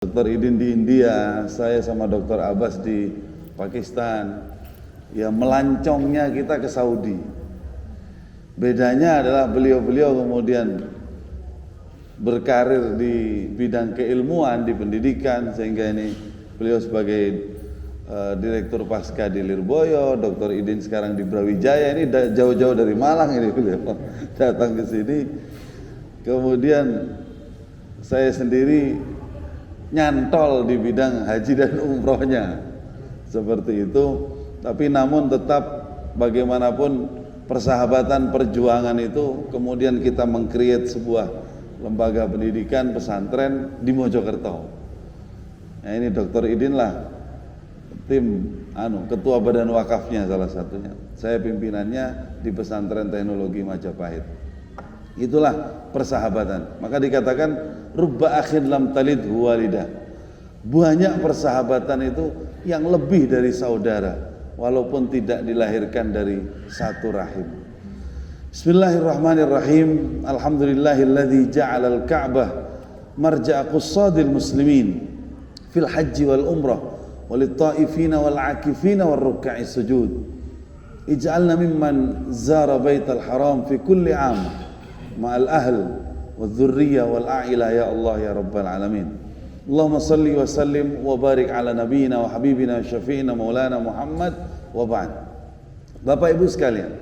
Dr. Idin di India, saya sama Dr. Abbas di Pakistan. Ya, melancongnya kita ke Saudi. Bedanya adalah beliau-beliau kemudian berkarir di bidang keilmuan, di pendidikan, sehingga ini beliau sebagai Direktur Pasca di Lirboyo, Dr. Idin sekarang di Brawijaya, ini jauh-jauh dari Malang ini beliau datang ke sini. Kemudian saya sendiri nyantol di bidang haji dan umrohnya seperti itu, tapi namun tetap bagaimanapun persahabatan perjuangan itu kemudian kita meng-create sebuah lembaga pendidikan pesantren di Mojokerto. Nah, ini Dr. Idin lah tim ketua badan wakafnya salah satunya. Saya pimpinannya di pesantren teknologi Majapahit. Itulah persahabatan. Maka dikatakan rubba akhin lam talid walidah. Banyak persahabatan itu yang lebih dari saudara walaupun tidak dilahirkan dari satu rahim. Bismillahirrahmanirrahim. Alhamdulillahilladzi ja'alal Ka'bah marja'a qussadil muslimin fil haji wal umrah walit ta'ifina wal 'akifina war ruk'i sujud. Ij'alna mimman zara baital haram fi kulli 'am ma'al ahl wal dhurriyyah wal a'ila ya Allah ya rabbal alamin. Allahumma salli wa sallim wa barik ala nabiyyina wa habibina syafi'ina maulana Muhammad wa ba'd. Bapak Ibu sekalian,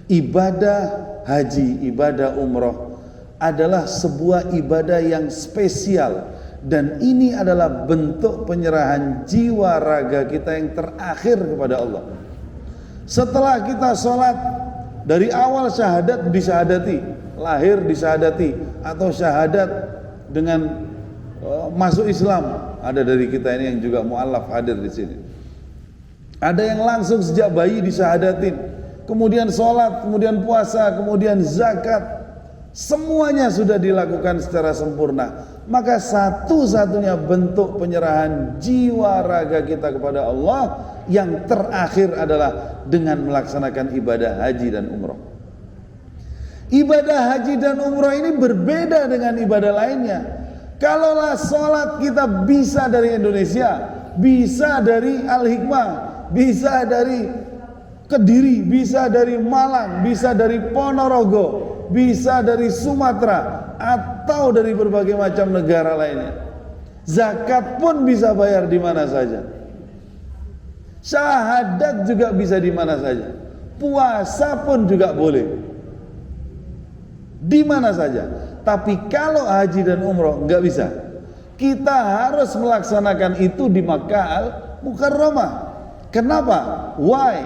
ibadah haji, ibadah umroh adalah sebuah ibadah yang spesial, dan ini adalah bentuk penyerahan jiwa raga kita yang terakhir kepada Allah. Setelah kita sholat, dari awal syahadat disyahadati, lahir disyahadati, atau syahadat dengan masuk Islam. Ada dari kita ini yang juga mu'allaf hadir di sini. Ada yang langsung sejak bayi disyahadatin, kemudian sholat, kemudian puasa, kemudian zakat. Semuanya sudah dilakukan secara sempurna. Maka satu-satunya bentuk penyerahan jiwa raga kita kepada Allah yang terakhir adalah dengan melaksanakan ibadah haji dan umroh. Ibadah haji dan umroh ini berbeda dengan ibadah lainnya. Kalaulah sholat kita bisa dari Indonesia, bisa dari Al-Hikmah, bisa dari Kediri, bisa dari Malang, bisa dari Ponorogo, bisa dari Sumatera, atau dari berbagai macam negara lainnya. Zakat pun bisa bayar di mana saja. Syahadat juga bisa di mana saja. Puasa pun juga boleh di mana saja. Tapi kalau haji dan umroh nggak bisa. Kita harus melaksanakan itu di Makkah Al-Mukarramah. Kenapa? Why?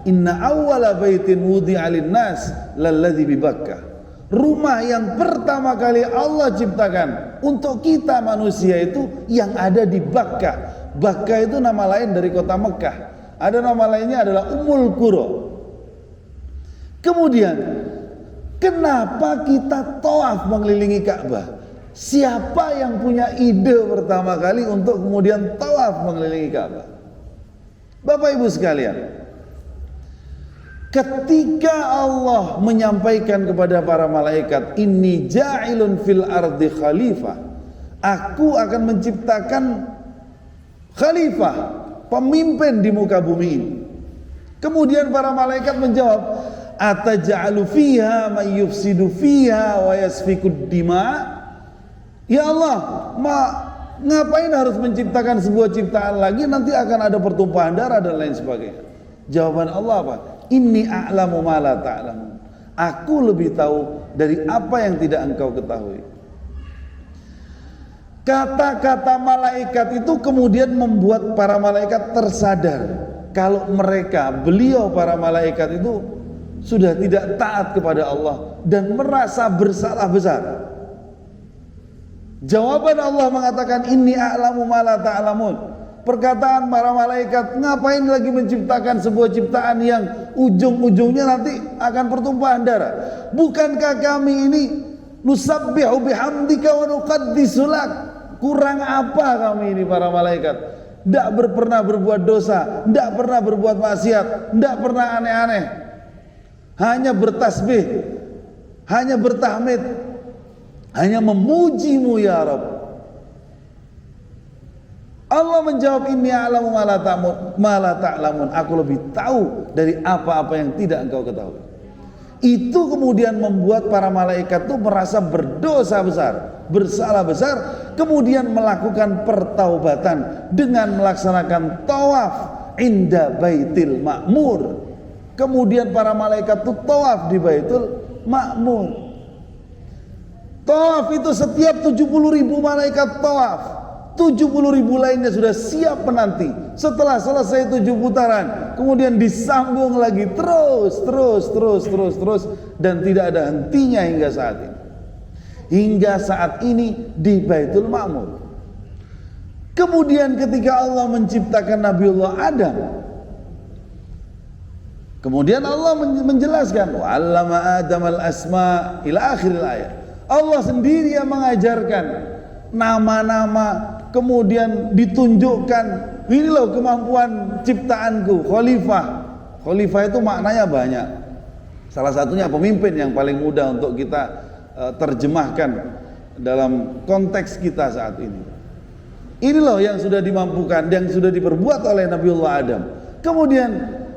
Inna awwala baitin wudi'a lin-nas lalladzi bi Bakkah. Rumah yang pertama kali Allah ciptakan untuk kita manusia itu yang ada di Bakkah. Bakkah itu nama lain dari kota Mekah. Ada nama lainnya adalah Ummul Qura. Kemudian, kenapa kita tawaf mengelilingi Ka'bah? Siapa yang punya ide pertama kali untuk kemudian tawaf mengelilingi Ka'bah? Bapak Ibu sekalian, ketika Allah menyampaikan kepada para malaikat, inni ja'ilun fil ardi khalifah, aku akan menciptakan khalifah, pemimpin di muka bumi ini. Kemudian para malaikat menjawab, ataj'alu fiha may yufsidu fiha wa yasfikud dima. Ya Allah, ngapain harus menciptakan sebuah ciptaan lagi, nanti akan ada pertumpahan darah dan lain sebagainya. Jawaban Allah apa? Inni a'lamu ma la ta'lamun. Aku lebih tahu dari apa yang tidak engkau ketahui. Kata-kata malaikat itu kemudian membuat para malaikat tersadar kalau beliau para malaikat itu sudah tidak taat kepada Allah dan merasa bersalah besar. Jawaban Allah mengatakan inni a'lamu ma la ta'lamun. Perkataan para malaikat, ngapain lagi menciptakan sebuah ciptaan yang ujung-ujungnya nanti akan pertumpahan darah? Bukankah kami ini nusabbihu bihamdika wa nuqaddisu lak? Kurang apa kami ini para malaikat? Tidak pernah berbuat dosa, tidak pernah berbuat maksiat, tidak pernah aneh-aneh. Hanya bertasbih, hanya bertahmid, hanya memujimu ya Rabb. Allah menjawab, inni a'lamu ma la ta'lamun. Aku lebih tahu dari apa-apa yang tidak engkau ketahui. Itu kemudian membuat para malaikat itu merasa berdosa besar, bersalah besar, kemudian melakukan pertaubatan dengan melaksanakan tawaf inda Baitil Ma'mur. Kemudian para malaikat itu tawaf di Baitul Ma'mur. Tawaf itu setiap 70.000 malaikat tawaf, 70.000 lainnya sudah siap menanti. Setelah selesai 7 putaran, kemudian disambung lagi terus, dan tidak ada hentinya hingga saat ini. Hingga saat ini di Baitul Ma'mur. Kemudian ketika Allah menciptakan Nabiullah Adam, kemudian Allah menjelaskan, wa 'allama Adam al-asma ila akhiril ayat. Allah sendiri yang mengajarkan nama-nama, kemudian ditunjukkan, ini loh kemampuan ciptaanku, khalifah. Khalifah itu maknanya banyak. Salah satunya pemimpin, yang paling mudah untuk kita terjemahkan dalam konteks kita saat ini. Ini loh yang sudah dimampukan, yang sudah diperbuat oleh Nabiullah Adam. Kemudian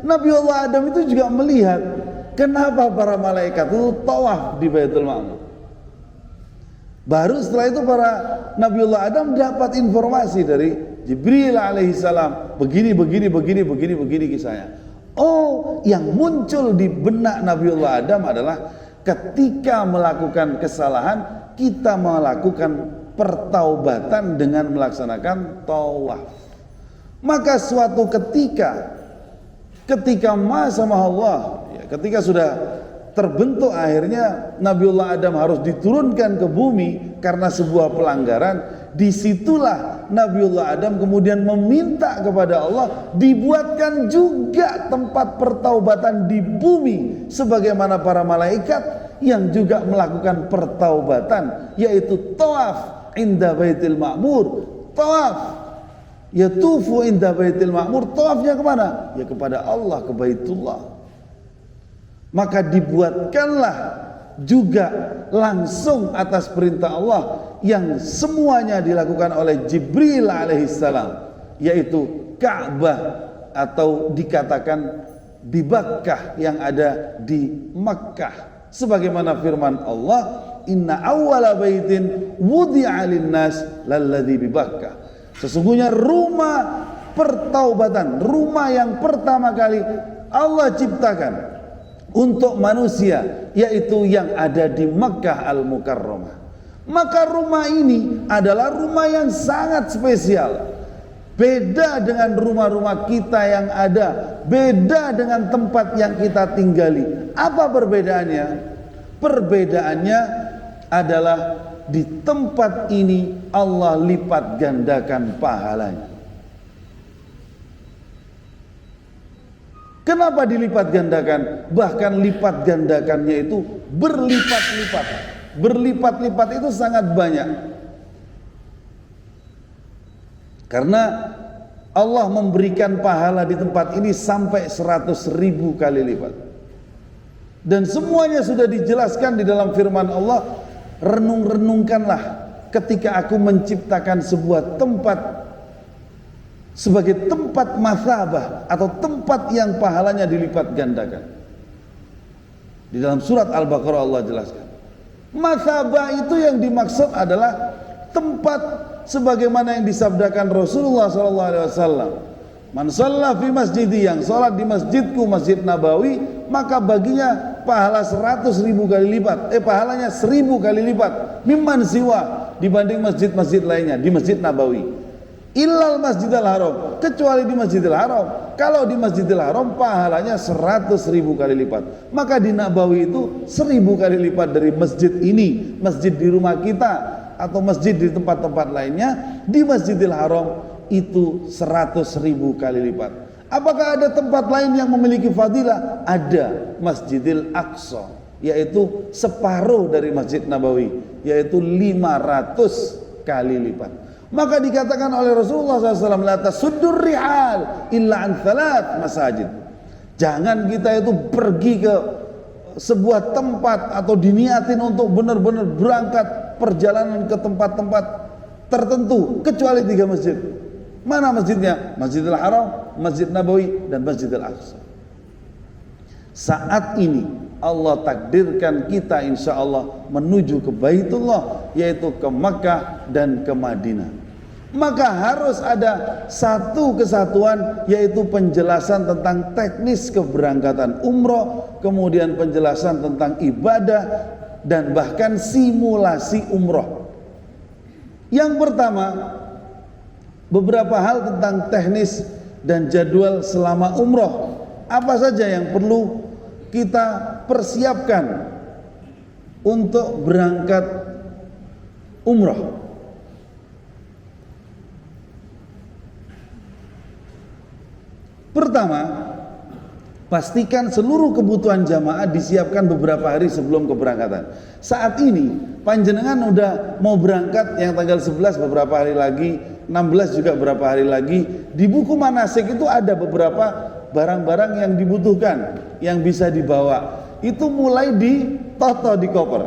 Nabiullah Adam itu juga melihat kenapa para malaikat itu tawaf di Baitul Ma'mur. Baru setelah itu para Nabiullah Adam dapat informasi dari Jibril alaihissalam, begini kisahnya. Oh, yang muncul di benak Nabiullah Adam adalah ketika melakukan kesalahan, kita melakukan pertaubatan dengan melaksanakan tawaf. Maka suatu ketika sama Allah, ya, ketika sudah terbentuk akhirnya Nabiullah Adam harus diturunkan ke bumi karena sebuah pelanggaran. Disitulah Nabiullah Adam kemudian meminta kepada Allah dibuatkan juga tempat pertaubatan di bumi, sebagaimana para malaikat yang juga melakukan pertaubatan, yaitu tawaf inda Baitil Ma'mur. Tawaf yatufu inda Baitil Ma'mur, tawafnya kemana? Ya kepada Allah, ke Baitullah. Maka dibuatkanlah juga langsung atas perintah Allah yang semuanya dilakukan oleh Jibril alaihissalam, yaitu Ka'bah, atau dikatakan di Bakkah yang ada di Makkah, sebagaimana firman Allah, inna awwala baitin wudi'a linnas lalladzi bi Bakkah. Sesungguhnya rumah pertaubatan, rumah yang pertama kali Allah ciptakan untuk manusia, yaitu yang ada di Makkah Al-Mukarramah. Maka rumah ini adalah rumah yang sangat spesial. Beda dengan rumah-rumah kita yang ada, beda dengan tempat yang kita tinggali. Apa perbedaannya? Perbedaannya adalah di tempat ini Allah lipat gandakan pahalanya. Kenapa dilipat gandakan? Bahkan lipat gandakannya itu berlipat-lipat. Berlipat-lipat itu sangat banyak. Karena Allah memberikan pahala di tempat ini sampai 100.000 kali lipat. Dan semuanya sudah dijelaskan di dalam firman Allah. Renung-renungkanlah ketika aku menciptakan sebuah tempat sebagai tempat masabah, atau tempat yang pahalanya dilipat gandakan. Di dalam surat Al-Baqarah Allah jelaskan, masabah itu yang dimaksud adalah tempat sebagaimana yang disabdakan Rasulullah SAW, man shalla fi masjidi, yang sholat di masjidku, Masjid Nabawi, maka baginya pahala 100.000 kali lipat, pahalanya 1.000 kali lipat, mimman siwa, dibanding masjid-masjid lainnya di Masjid Nabawi. Illal Masjidil Haram, kecuali di Masjidil Haram. Kalau di Masjidil Haram pahalanya 100.000 kali lipat. Maka di Nabawi itu 1.000 kali lipat dari masjid ini, masjid di rumah kita atau masjid di tempat-tempat lainnya. Di Masjidil Haram itu 100.000 kali lipat. Apakah ada tempat lain yang memiliki fadilah? Ada, Masjidil Aqsa, yaitu separuh dari Masjid Nabawi, yaitu 500 kali lipat. Maka dikatakan oleh Rasulullah SAW, la tasuddur rihal illa an thalath masajid. Jangan kita itu pergi ke sebuah tempat atau diniatin untuk benar-benar berangkat perjalanan ke tempat-tempat tertentu kecuali 3 masjid. Mana masjidnya? Masjidil Haram, Masjid Nabawi, dan Masjidil Aqsa. Saat ini Allah takdirkan kita insya Allah menuju ke Baitullah, yaitu ke Makkah dan ke Madinah. Maka harus ada satu kesatuan, yaitu penjelasan tentang teknis keberangkatan umroh, kemudian penjelasan tentang ibadah, dan bahkan simulasi umroh. Yang pertama, beberapa hal tentang teknis dan jadwal selama umroh. Apa saja yang perlu kita persiapkan untuk berangkat umroh? Pertama, pastikan seluruh kebutuhan jamaah disiapkan beberapa hari sebelum keberangkatan. Saat ini panjenengan udah mau berangkat yang tanggal 11 beberapa hari lagi, 16 juga beberapa hari lagi. Di buku manasik itu ada beberapa barang-barang yang dibutuhkan, yang bisa dibawa. Itu mulai ditoto di koper.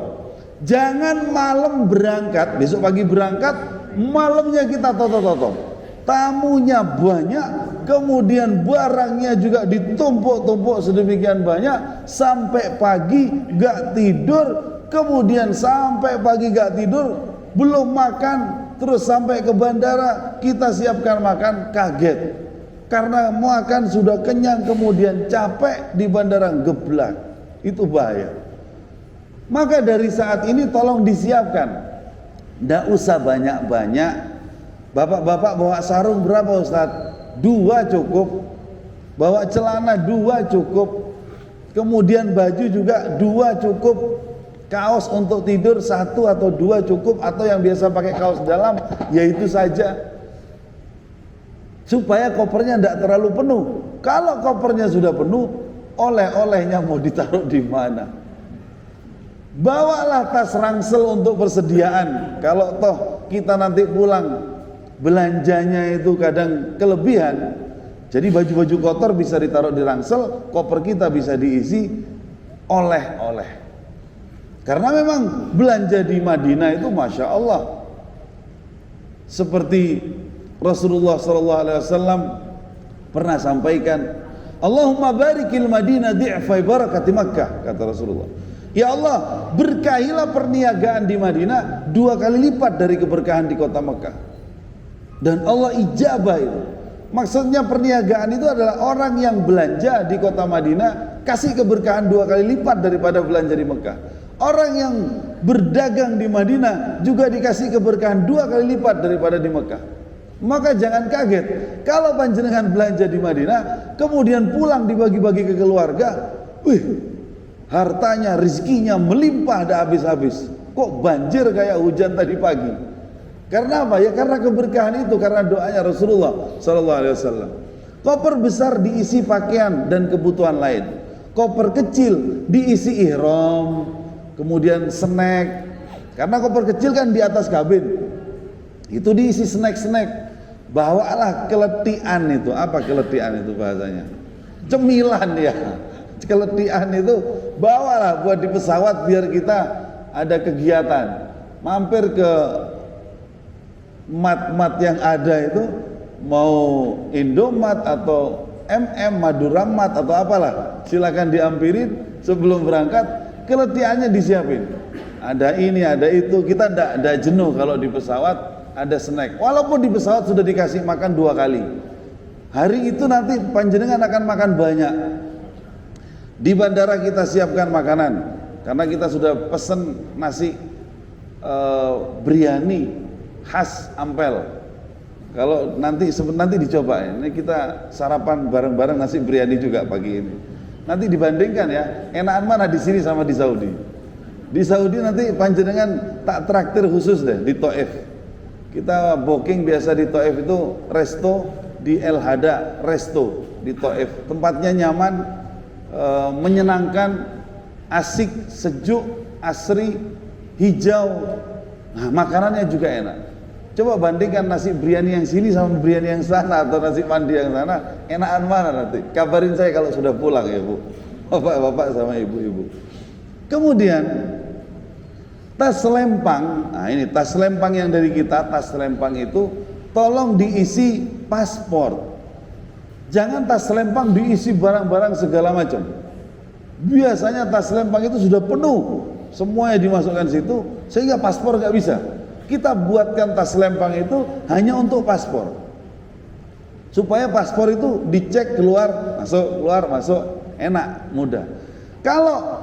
Jangan malam berangkat, besok pagi berangkat, malamnya kita toto-toto. Tamunya banyak, kemudian barangnya juga ditumpuk-tumpuk sedemikian banyak, sampai pagi gak tidur, kemudian sampai pagi gak tidur, belum makan, terus sampai ke bandara kita siapkan makan, kaget karena makan sudah kenyang, kemudian capek di bandara geblak. Itu bahaya. Maka dari saat ini tolong disiapkan, ndak usah banyak-banyak. Bapak-bapak bawa sarung berapa Ustaz? 2 cukup. Bawa celana 2 cukup. Kemudian baju juga 2 cukup. Kaos untuk tidur 1 atau 2 cukup. Atau yang biasa pakai kaos dalam, yaitu saja. Supaya kopernya tidak terlalu penuh. Kalau kopernya sudah penuh, oleh-olehnya mau ditaruh di mana? Bawalah tas ransel untuk persediaan. Kalau toh kita nanti pulang belanjanya itu kadang kelebihan, jadi baju-baju kotor bisa ditaruh di ransel, koper kita bisa diisi oleh-oleh. Karena memang belanja di Madinah itu Masya Allah, seperti Rasulullah SAW pernah sampaikan, Allahumma barikil Madinah di'fai barakati Makkah, kata Rasulullah. Ya Allah, berkahilah perniagaan di Madinah 2 kali lipat dari keberkahan di kota Makkah. Dan Allah ijabah itu. Maksudnya perniagaan itu adalah orang yang belanja di kota Madinah kasih keberkahan 2 kali lipat daripada belanja di Mekah. Orang yang berdagang di Madinah juga dikasih keberkahan 2 kali lipat daripada di Mekah. Maka jangan kaget kalau panjenengan belanja di Madinah kemudian pulang dibagi-bagi ke keluarga, hartanya, rezekinya melimpah dah habis-habis. Kok banjir kayak hujan tadi pagi? Karena apa? Ya karena keberkahan itu, karena doanya Rasulullah sallallahu alaihi wasallam. Koper besar diisi pakaian dan kebutuhan lain. Koper kecil diisi ihram, kemudian snack. Karena koper kecil kan di atas kabin. Itu diisi snack-snack. Bawalah keletian itu. Apa keletian itu bahasanya? Cemilan ya. Keletian itu bawalah buat di pesawat biar kita ada kegiatan. Mampir ke mat-mat yang ada itu, mau Indomat atau Maduramat atau apalah, silakan diampirin sebelum berangkat. Keletiannya disiapin, ada ini ada itu. Kita tidak jenuh kalau di pesawat ada snack, walaupun di pesawat sudah dikasih makan 2 kali. Hari itu nanti panjenengan akan makan banyak. Di bandara kita siapkan makanan, karena kita sudah pesen nasi biryani khas Ampel. Kalau nanti dicoba, ini kita sarapan bareng-bareng nasi biryani juga pagi ini. Nanti dibandingkan ya, enakan mana di sini sama di Saudi. Di Saudi nanti panjenengan tak traktir khusus deh di Taif. Kita booking biasa di Taif itu resto di El Hada Resto di Taif. Tempatnya nyaman, menyenangkan, asik, sejuk, asri, hijau. Nah, makanannya juga enak. Coba bandingkan nasi biryani yang sini sama biryani yang sana, atau nasi mandi yang sana, enakan mana nanti? Kabarin saya kalau sudah pulang ya Bu, bapak-bapak sama ibu-ibu. Kemudian tas lempang. Nah ini tas lempang yang dari kita, tas lempang itu tolong diisi paspor. Jangan tas selempang diisi barang-barang segala macam. Biasanya tas selempang itu sudah penuh, semuanya dimasukkan situ, sehingga paspor nggak bisa. Kita buatkan tas selempang itu hanya untuk paspor, supaya paspor itu dicek keluar masuk, enak, mudah. Kalau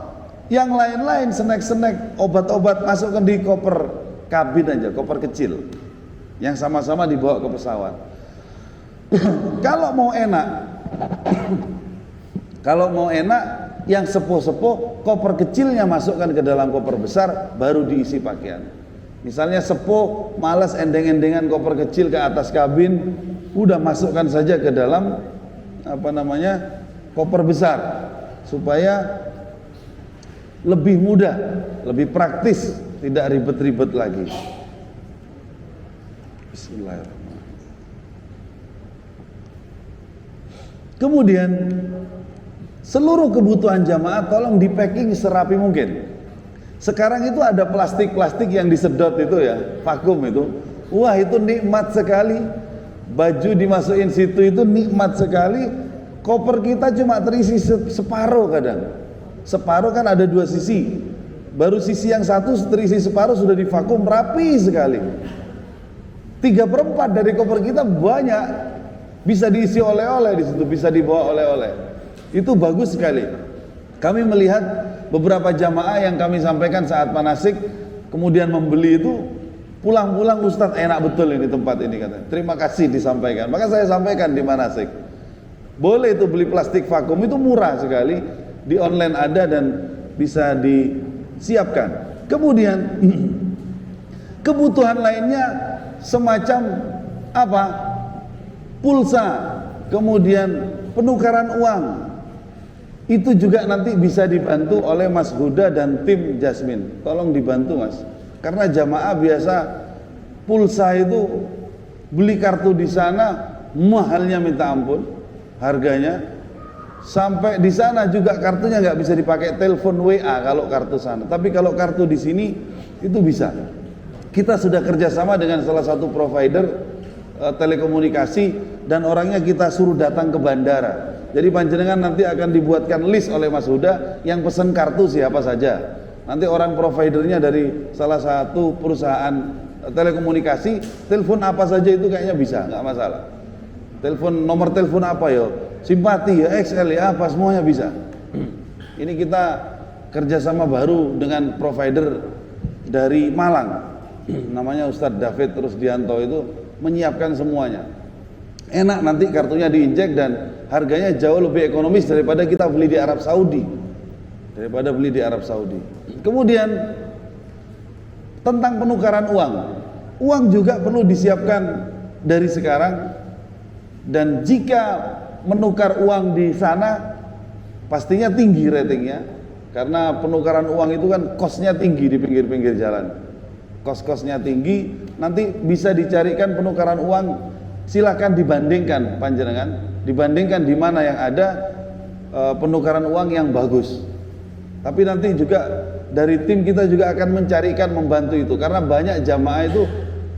yang lain-lain, snack-snack, obat-obat, masukkan di koper kabin aja, koper kecil yang sama-sama dibawa ke pesawat. Kalau mau enak, yang sepuh-sepuh, koper kecilnya masukkan ke dalam koper besar, baru diisi pakaian. Misalnya sepuh malas endeng-endengan koper kecil ke atas kabin, udah masukkan saja ke dalam koper besar, supaya lebih mudah, lebih praktis, tidak ribet-ribet lagi. Bismillahirrahmanirrahim. Kemudian seluruh kebutuhan jamaah tolong di packing serapi mungkin. Sekarang itu ada plastik-plastik yang disedot itu ya, vakum itu. Wah, itu nikmat sekali. Baju dimasukin situ itu nikmat sekali. Koper kita cuma terisi separuh kadang. Separuh kan ada dua sisi. Baru sisi yang satu terisi separuh sudah divakum rapi sekali. 3/4 dari koper kita banyak. Bisa diisi oleh-oleh di situ, bisa dibawa oleh-oleh. Itu bagus sekali. Kami melihat beberapa jamaah yang kami sampaikan saat manasik, kemudian membeli itu, pulang-pulang, Ustadz enak betul ini tempat ini, katanya. Terima kasih disampaikan. Maka saya sampaikan di manasik, boleh itu beli plastik vakum, itu murah sekali, di online ada dan bisa disiapkan. Kemudian kebutuhan lainnya semacam pulsa, kemudian penukaran uang, itu juga nanti bisa dibantu oleh Mas Huda dan tim Jasmine. Tolong dibantu Mas, karena jamaah biasa pulsa itu beli kartu di sana mahalnya minta ampun harganya, sampai di sana juga kartunya nggak bisa dipakai telepon WA kalau kartu sana, tapi kalau kartu di sini itu bisa. Kita sudah kerjasama dengan salah satu provider telekomunikasi dan orangnya kita suruh datang ke bandara. Jadi panjenengan nanti akan dibuatkan list oleh Mas Huda yang pesan kartu siapa saja. Nanti orang providernya dari salah satu perusahaan telekomunikasi, telepon apa saja itu kayaknya bisa, nggak masalah. Telepon, nomor telepon apa ya, simpati ya, XL ya, apa semuanya bisa. Ini kita kerjasama baru dengan provider dari Malang, namanya Ustadz David Rusdianto, itu menyiapkan semuanya. Enak, nanti kartunya diinjek dan harganya jauh lebih ekonomis daripada kita beli di Arab Saudi. Kemudian tentang penukaran uang. Uang juga perlu disiapkan dari sekarang, dan jika menukar uang di sana pastinya tinggi ratingnya, karena penukaran uang itu kan kosnya tinggi di pinggir-pinggir jalan. Kos-kosnya tinggi, nanti bisa dicarikan penukaran uang. Silakan dibandingkan panjenengan, dibandingkan di mana yang ada penukaran uang yang bagus. Tapi nanti juga dari tim kita juga akan mencarikan, membantu itu, karena banyak jamaah itu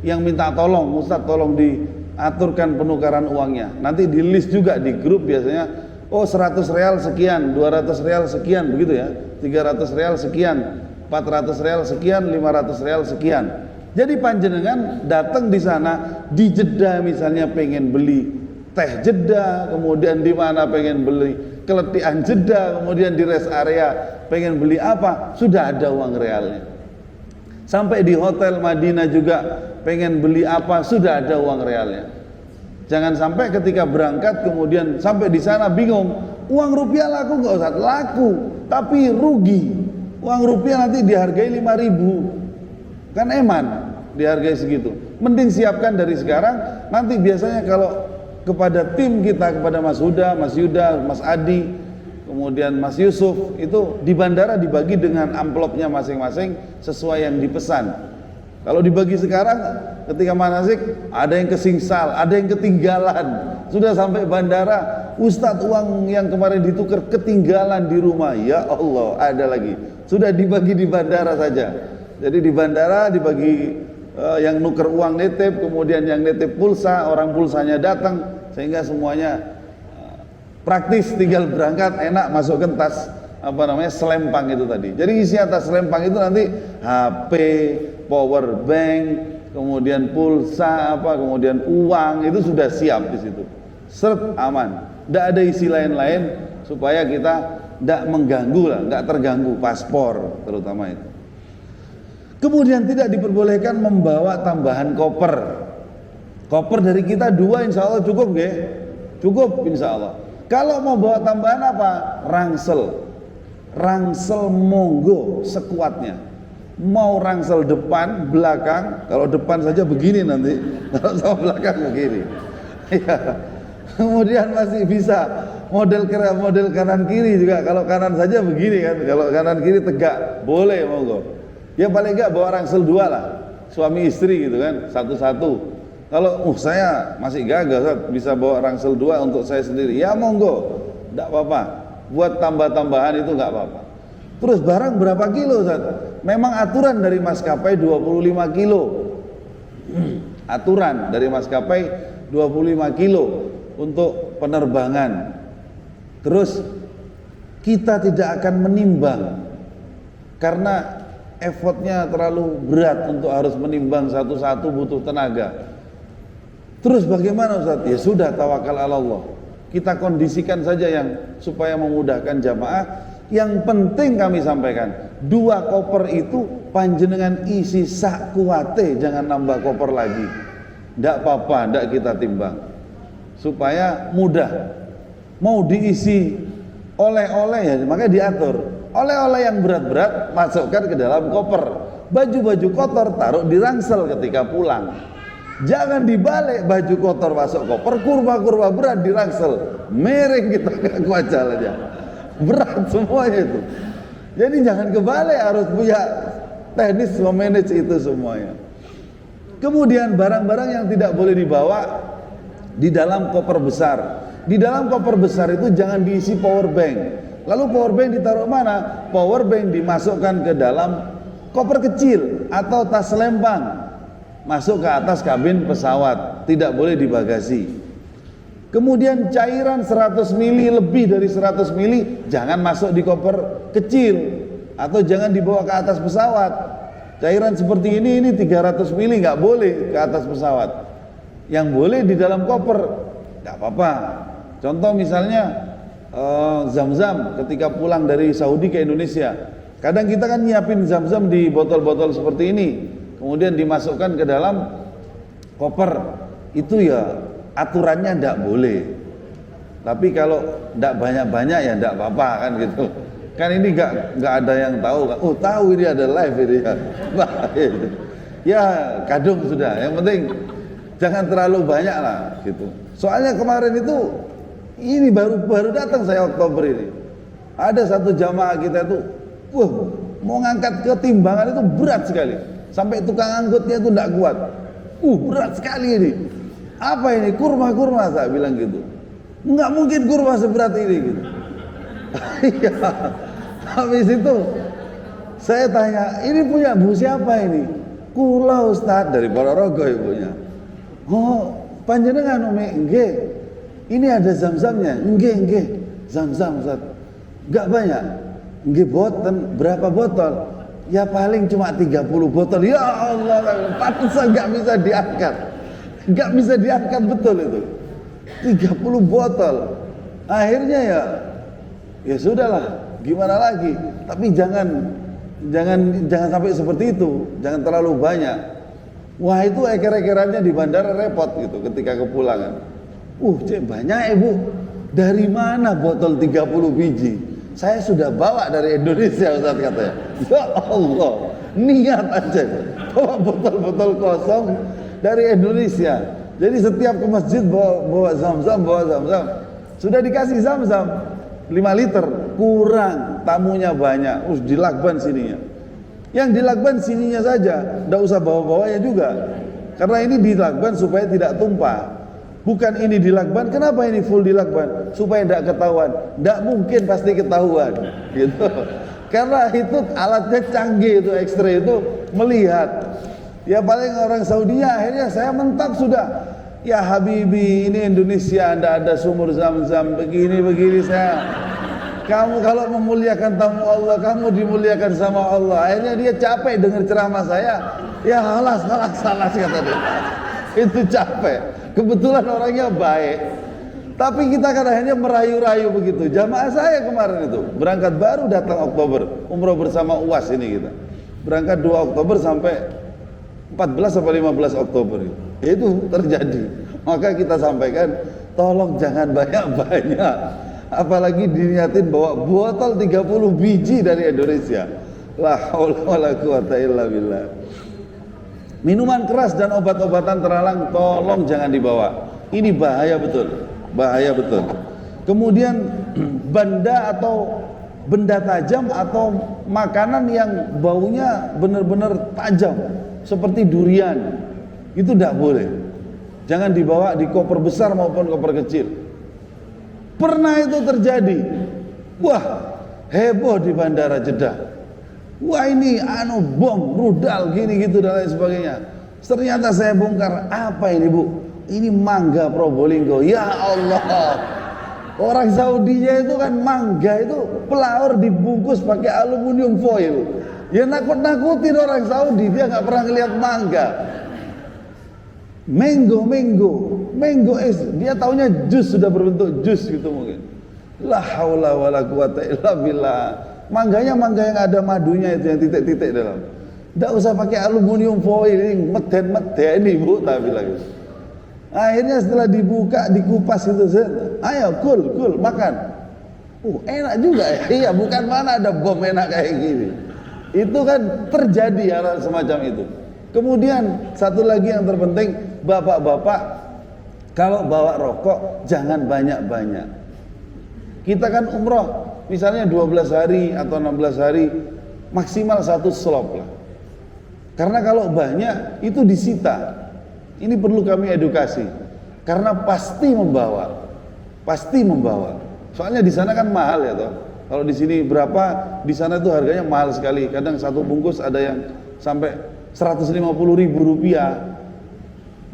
yang minta tolong, Ustadz tolong diaturkan penukaran uangnya. Nanti di list juga di grup biasanya, oh 100 real sekian, 200 real sekian, begitu ya, 300 real sekian, 400 real sekian, 500 real sekian. Jadi panjenengan datang di sana, di Jeddah misalnya pengen beli teh Jeddah, kemudian di mana pengen beli keletihan Jeddah, kemudian di rest area pengen beli apa, sudah ada uang realnya. Sampai di hotel Madinah juga pengen beli apa, sudah ada uang realnya. Jangan sampai ketika berangkat kemudian sampai di sana bingung, uang rupiah laku nggak Ustaz? Laku, tapi rugi. Uang rupiah nanti dihargai 5.000. Kan eman dihargai segitu. Mending siapkan dari sekarang. Nanti biasanya kalau kepada tim kita, kepada Mas Huda, Mas Yuda, Mas Adi, kemudian Mas Yusuf, itu di bandara dibagi dengan amplopnya masing-masing sesuai yang dipesan. Kalau dibagi sekarang ketika manasik, ada yang kesingsal, ada yang ketinggalan. Sudah sampai bandara, Ustadz uang yang kemarin ditukar ketinggalan di rumah. Ya Allah, ada lagi. Sudah dibagi di bandara saja. Jadi di bandara dibagi yang nuker uang nitip, kemudian yang nitip pulsa, orang pulsanya datang, sehingga semuanya praktis, tinggal berangkat enak masukkan tas selempang itu tadi. Jadi isi atas selempang itu nanti HP, power bank, kemudian pulsa kemudian uang itu sudah siap di situ. Seret, aman. Tidak ada isi lain-lain supaya kita tidak mengganggu lah, tidak terganggu paspor terutama itu. Kemudian tidak diperbolehkan membawa tambahan koper. Koper dari kita 2 insya Allah cukup nggih? Cukup insya Allah. Kalau mau bawa tambahan apa? Rangsel. Rangsel monggo sekuatnya. Mau rangsel depan, belakang. Kalau depan saja begini nanti, kalau sama belakang begini. Ya. Kemudian masih bisa model kanan kiri juga. Kalau kanan saja begini kan, kalau kanan kiri tegak, boleh monggo. Ya paling enggak bawa rangsel 2 lah, suami istri gitu kan, satu-satu. Kalau saya masih gagah, bisa bawa rangsel 2 untuk saya sendiri, ya monggo, enggak apa-apa. Buat tambah-tambahan itu enggak apa-apa. Terus barang berapa kilo Ustaz? Memang aturan dari maskapai 25 kilo. Aturan dari maskapai 25 kilo untuk penerbangan. Terus kita tidak akan menimbang karena effortnya terlalu berat untuk harus menimbang satu-satu, butuh tenaga. Terus bagaimana Ustaz? Ya sudah, tawakal ala Allah. Kita kondisikan saja yang supaya memudahkan jamaah. Yang penting kami sampaikan, 2 koper itu panjenengan isi sak kuate, jangan nambah koper lagi. Tidak apa-apa, tidak kita timbang. Supaya mudah. Mau diisi oleh-oleh ya, makanya diatur. Oleh-oleh yang berat-berat masukkan ke dalam koper. Baju-baju kotor taruh di rangsel ketika pulang. Jangan dibalik, baju kotor masuk koper, kurma-kurma berat di rangsel. Miring kita gak kuat jalannya. Berat semuanya itu. Jadi jangan kebalik, harus punya teknis memanage itu semuanya. Kemudian barang-barang yang tidak boleh dibawa di dalam koper besar. Di dalam koper besar itu jangan diisi power bank. Lalu power bank ditaruh mana? Power bank dimasukkan ke dalam koper kecil atau tas selempang, masuk ke atas kabin pesawat, tidak boleh di bagasi. Kemudian cairan 100 ml, lebih dari 100 ml jangan masuk di koper kecil atau jangan dibawa ke atas pesawat. Cairan seperti ini 300 ml nggak boleh ke atas pesawat. Yang boleh di dalam koper nggak apa-apa. Contoh misalnya Zam-zam ketika pulang dari Saudi ke Indonesia, kadang kita kan nyiapin Zam-zam di botol-botol seperti ini, kemudian dimasukkan ke dalam koper. Itu ya aturannya tidak boleh. Tapi kalau tidak banyak-banyak ya tidak apa-apa kan gitu. Kan ini nggak ada yang tahu kan. Oh tahu ini ada live ini ya. Ya kadung sudah. Yang penting jangan terlalu banyak lah gitu. Soalnya kemarin itu ini baru datang saya Oktober ini. Ada satu jamaah kita itu, mau ngangkat ke timbangan itu berat sekali. Sampai tukang angkutnya itu tidak kuat. Berat sekali ini. Apa ini? Kurma saya bilang gitu. Enggak mungkin kurma seberat ini gitu. Iya. Habis itu saya tanya, ini punya bu siapa ini? Kula Ustaz, dari Ponorogo ibunya. Oh, panjenengan umi nggih. Ini ada zam-zamnya. Nggih. Zam-zam Ustaz. Enggak banyak. Nggih boten, berapa botol? Ya paling cuma 30 botol. Ya Allah, pantesan enggak bisa diangkat. Enggak bisa diangkat betul itu. 30 botol. Akhirnya ya sudahlah, gimana lagi? Tapi jangan sampai seperti itu. Jangan terlalu banyak. Wah, itu eker-ekerannya di bandara repot gitu ketika kepulangan. Cek banyak ibu. Dari mana botol 30 biji? Saya sudah bawa dari Indonesia Ustaz katanya. Ya Allah, niat aja bawa botol-botol kosong dari Indonesia. Jadi setiap ke masjid bawa zam-zam. Sudah dikasih zam-zam 5 liter, kurang, tamunya banyak. Dilakban sininya. Yang dilakban sininya saja, enggak usah bawa-bawanya juga. Karena ini dilakban supaya tidak tumpah. Bukan ini dilakban, kenapa ini full dilakban? Supaya tidak ketahuan. Tidak mungkin pasti ketahuan gitu. Karena itu alatnya canggih, itu X-ray itu melihat. Ya paling orang Saudi akhirnya saya mentak sudah. Ya Habibi, ini Indonesia, Anda ada sumur Zam-Zam begini saya. Kamu kalau memuliakan tamu Allah, kamu dimuliakan sama Allah. Akhirnya dia capek dengar ceramah saya. Ya halas kata dia. Itu capek. Kebetulan orangnya baik. Tapi kita kan akhirnya merayu-rayu begitu. Jamaah saya kemarin itu berangkat baru datang Oktober, umroh bersama UAS ini kita. Berangkat 2 Oktober sampai 14 sampai 15 Oktober itu terjadi. Maka kita sampaikan, tolong jangan banyak-banyak. Apalagi diniatin bawa botol 30 biji dari Indonesia. La haula wala quwata illa billah. Minuman keras dan obat-obatan terlarang tolong jangan dibawa. Ini bahaya betul. Bahaya betul. Kemudian benda atau benda tajam atau makanan yang baunya benar-benar tajam seperti durian itu tidak boleh. Jangan dibawa di koper besar maupun koper kecil. Pernah itu terjadi. Wah, heboh di bandara Jeddah. Wah ini bom, rudal gini gitu dan lain sebagainya. Ternyata saya bongkar, apa ini Bu? Ini mangga Probolinggo. Ya Allah. Orang Saudinya itu kan mangga itu pelaur dibungkus pakai aluminium foil. Ya nakut-nakutin orang Saudi, dia nggak pernah ngelihat mangga. Mango es, dia taunya jus, sudah berbentuk jus gitu mungkin. La haula wala quwata illa billah. Mangganya mangga yang ada madunya itu, yang titik-titik dalam. Nggak usah pakai aluminium foil, ini meden ini Bu, tapi lagi. Akhirnya setelah dibuka, dikupas itu, ayo kul makan. Enak juga ya. Iya, bukan mana ada bom enak kayak gini. Itu kan terjadi hal semacam itu. Kemudian satu lagi yang terpenting, bapak-bapak kalau bawa rokok jangan banyak-banyak. Kita kan umroh misalnya 12 hari atau 16 hari, maksimal 1 slop lah. Karena kalau banyak itu disita. Ini perlu kami edukasi, karena pasti membawa. Soalnya di sana kan mahal ya toh. Kalau di sini berapa, di sana tuh harganya mahal sekali. Kadang satu bungkus ada yang sampai 150.000 rupiah.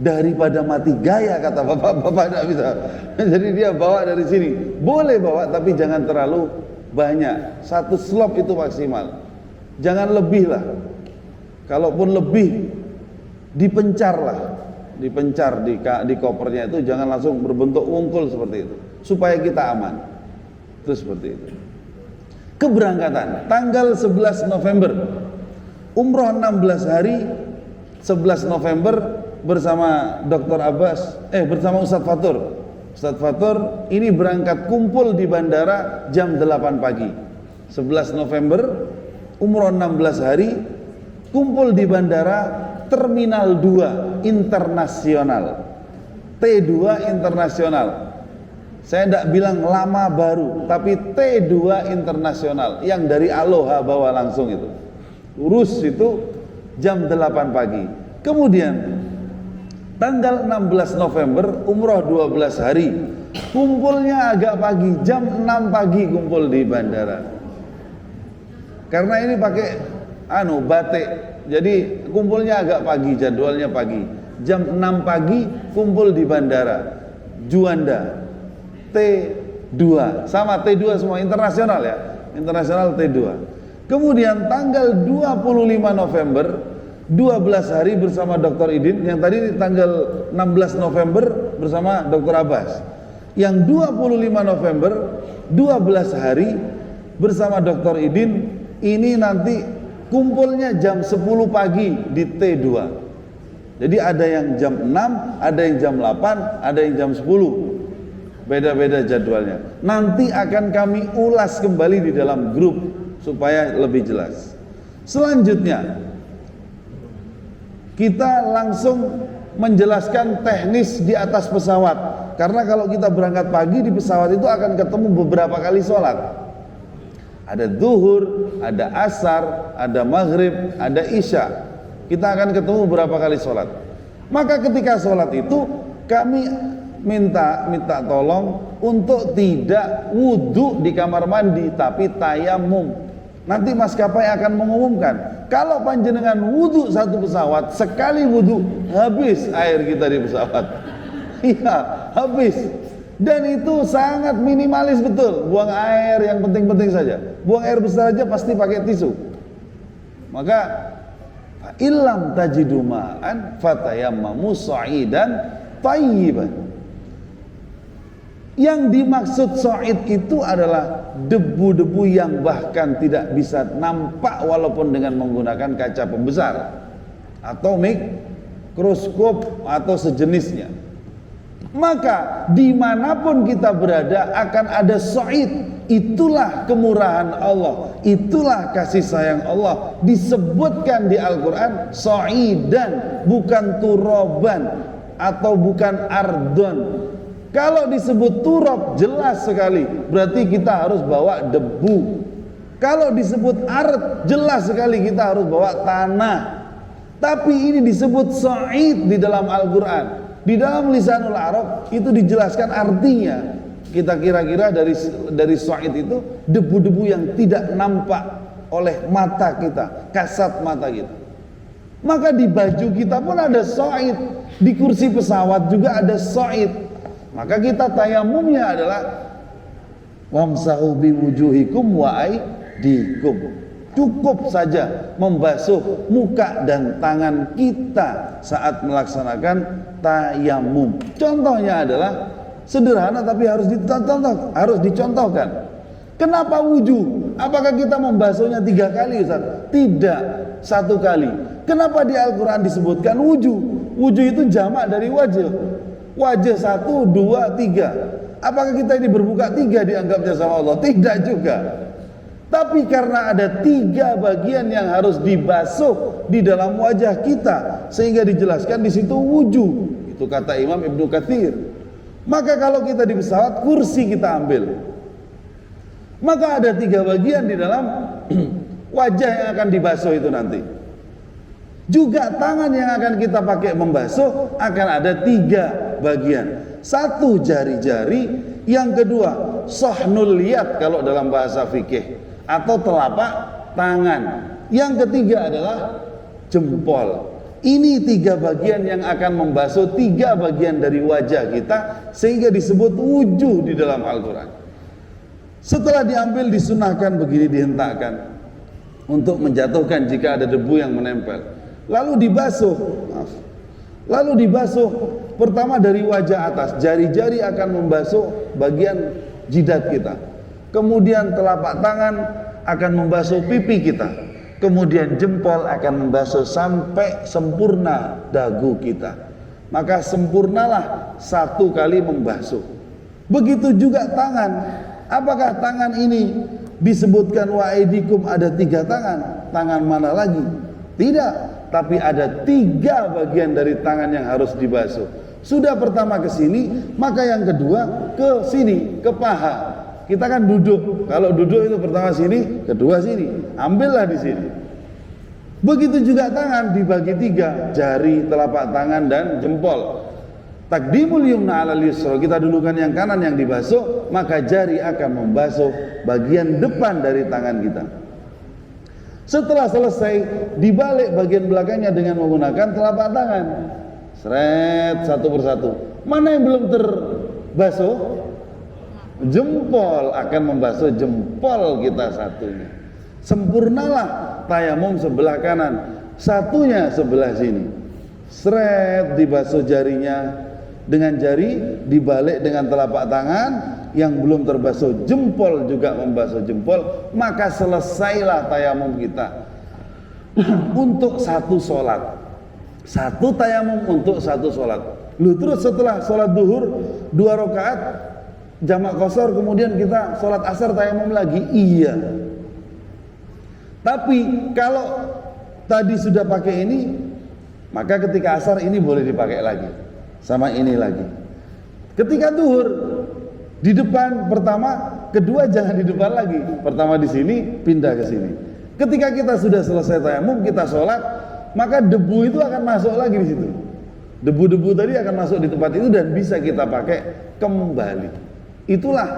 Daripada mati gaya kata bapak-bapak tidak bisa. Jadi dia bawa dari sini. Boleh bawa tapi jangan terlalu banyak. 1 slop itu maksimal. Jangan lebih lah. Kalaupun lebih, dipencar lah. Dipencar di kopernya itu, jangan langsung berbentuk wungkul seperti itu, supaya kita aman. Itu seperti itu. Keberangkatan tanggal 11 November, umroh 16 hari, 11 November bersama Dr. Abbas, bersama Ustadz Fatur. Ustadz Fatur ini berangkat kumpul di bandara jam 8 pagi. 11 November, umroh 16 hari, kumpul di bandara Terminal 2 Internasional, T2 Internasional. Saya tidak bilang lama baru, tapi T2 Internasional yang dari Aloha bawa langsung itu. Urus itu jam 8 pagi. Kemudian tanggal 16 November umroh 12 hari. Kumpulnya agak pagi, jam 6 pagi kumpul di bandara. Karena ini pakai batik. Jadi kumpulnya agak pagi, jadwalnya pagi. Jam 6 pagi kumpul di bandara Juanda T2. Sama T2 semua internasional ya. Internasional T2. Kemudian tanggal 25 November 12 hari bersama Dr. Idin. Yang tadi tanggal 16 November bersama Dr. Abbas. Yang 25 November 12 hari bersama Dr. Idin. Ini nanti kumpulnya jam 10 pagi di T2. Jadi ada yang jam 6, ada yang jam 8, ada yang jam 10. Beda-beda jadwalnya. Nanti akan kami ulas kembali di dalam grup supaya lebih jelas. Selanjutnya kita langsung menjelaskan teknis di atas pesawat. Karena kalau kita berangkat pagi di pesawat itu akan ketemu beberapa kali sholat. Ada zuhur, ada asar, ada maghrib, ada isya. Kita akan ketemu beberapa kali sholat. Maka ketika sholat itu kami minta tolong untuk tidak wudhu di kamar mandi, tapi tayamum. Nanti maskapai akan mengumumkan, kalau panjenengan wudhu satu pesawat, sekali wudhu habis air kita di pesawat. Iya, habis. Dan itu sangat minimalis betul. Buang air yang penting-penting saja. Buang air besar aja pasti pakai tisu. Maka illam tajidu ma'an fatayammamu sa'idan thayyiban. Yang dimaksud sa'id itu adalah debu-debu yang bahkan tidak bisa nampak walaupun dengan menggunakan kaca pembesar atau mikroskop atau sejenisnya. Maka dimanapun kita berada akan ada sa'id. Itulah kemurahan Allah, itulah kasih sayang Allah. Disebutkan di Al-Quran sa'idan, bukan turaban atau bukan ardon. Kalau disebut turab jelas sekali, berarti kita harus bawa debu. Kalau disebut ard jelas sekali, kita harus bawa tanah. Tapi ini disebut sa'id di dalam Al-Quran. Di dalam lisanul Arab itu dijelaskan artinya. Kita kira-kira dari sa'id itu debu-debu yang tidak nampak oleh mata kita, kasat mata kita. Maka di baju kita pun ada sa'id, di kursi pesawat juga ada sa'id. Maka kita tayamumnya adalah wamsahu biwujuhikum wa aydikum. Cukup saja membasuh muka dan tangan kita saat melaksanakan tayamum. Contohnya adalah sederhana tapi harus dicontohkan. Kenapa wuju? Apakah kita membasuhnya 3 kali, Ustaz? Tidak, 1 kali. Kenapa di Al-Quran disebutkan wuju? Wuju itu jamak dari wajah. Wajah 1, 2, 3. Apakah kita ini berbuka 3 dianggapnya sama Allah? Tidak juga. Tapi karena ada 3 bagian yang harus dibasuh di dalam wajah kita, sehingga dijelaskan di situ wuju. Itu kata Imam Ibnu Katsir. Maka kalau kita di pesawat, kursi kita ambil. Maka ada 3 bagian di dalam wajah yang akan dibasuh itu nanti. Juga tangan yang akan kita pakai membasuh akan ada 3 bagian. 1 jari-jari, yang kedua sahnul yad kalau dalam bahasa fikih, atau telapak tangan. Yang ketiga adalah jempol. Ini 3 bagian yang akan membasuh 3 bagian dari wajah kita, sehingga disebut wujuh di dalam Al-Quran. Setelah diambil disunahkan begini, dihentakkan untuk menjatuhkan jika ada debu yang menempel. Lalu dibasuh pertama dari wajah atas. Jari-jari akan membasuh bagian jidat kita. Kemudian telapak tangan akan membasuh pipi kita. Kemudian jempol akan membasuh sampai sempurna dagu kita. Maka sempurnalah 1 kali membasuh. Begitu juga tangan. Apakah tangan ini disebutkan wa aidikum ada 3 tangan? Tangan mana lagi? Tidak, tapi ada 3 bagian dari tangan yang harus dibasuh. Sudah pertama ke sini, maka yang kedua ke sini, ke paha. Kita kan duduk. Kalau duduk itu pertama sini, kedua sini. Ambillah di sini. Begitu juga tangan dibagi 3, jari, telapak tangan dan jempol. Takdimul yumna 'alal yusra, kita dulukan yang kanan yang dibasuh, maka jari akan membasuh bagian depan dari tangan kita. Setelah selesai, dibalik bagian belakangnya dengan menggunakan telapak tangan. Seret satu persatu. Mana yang belum terbasuh? Jempol akan membasuh jempol kita satunya. Sempurnalah tayamum sebelah kanan, satunya sebelah sini. Seret dibasuh jarinya dengan jari, dibalik dengan telapak tangan. Yang belum terbasuh jempol juga membasuh jempol. Maka selesailah tayamum kita untuk 1 sholat. 1 tayamum untuk 1 sholat. Terus setelah sholat duhur 2 rakaat jamak qashar, kemudian kita sholat asar tayamum lagi. Iya. Tapi kalau tadi sudah pakai ini, maka ketika asar ini boleh dipakai lagi, sama ini lagi. Ketika duhur di depan pertama, kedua jangan di depan lagi. Pertama di sini, pindah ke sini. Ketika kita sudah selesai tayamum, kita sholat, maka debu itu akan masuk lagi di situ. Debu-debu tadi akan masuk di tempat itu dan bisa kita pakai kembali. Itulah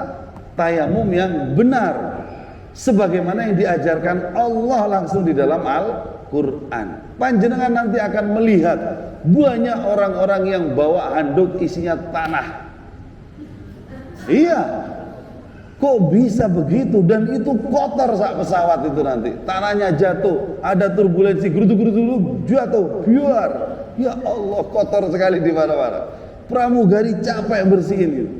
tayamum yang benar. sebagaimana yang diajarkan Allah langsung di dalam Al-Quran. Panjenengan nanti akan melihat banyak orang-orang yang bawa handuk isinya tanah. Iya, kok bisa begitu? Dan itu kotor saat pesawat itu nanti. Tanahnya jatuh, ada turbulensi, gerutu-gerutu jatuh, biar. Ya Allah, kotor sekali di mana-mana. Pramugari capek bersihin gitu.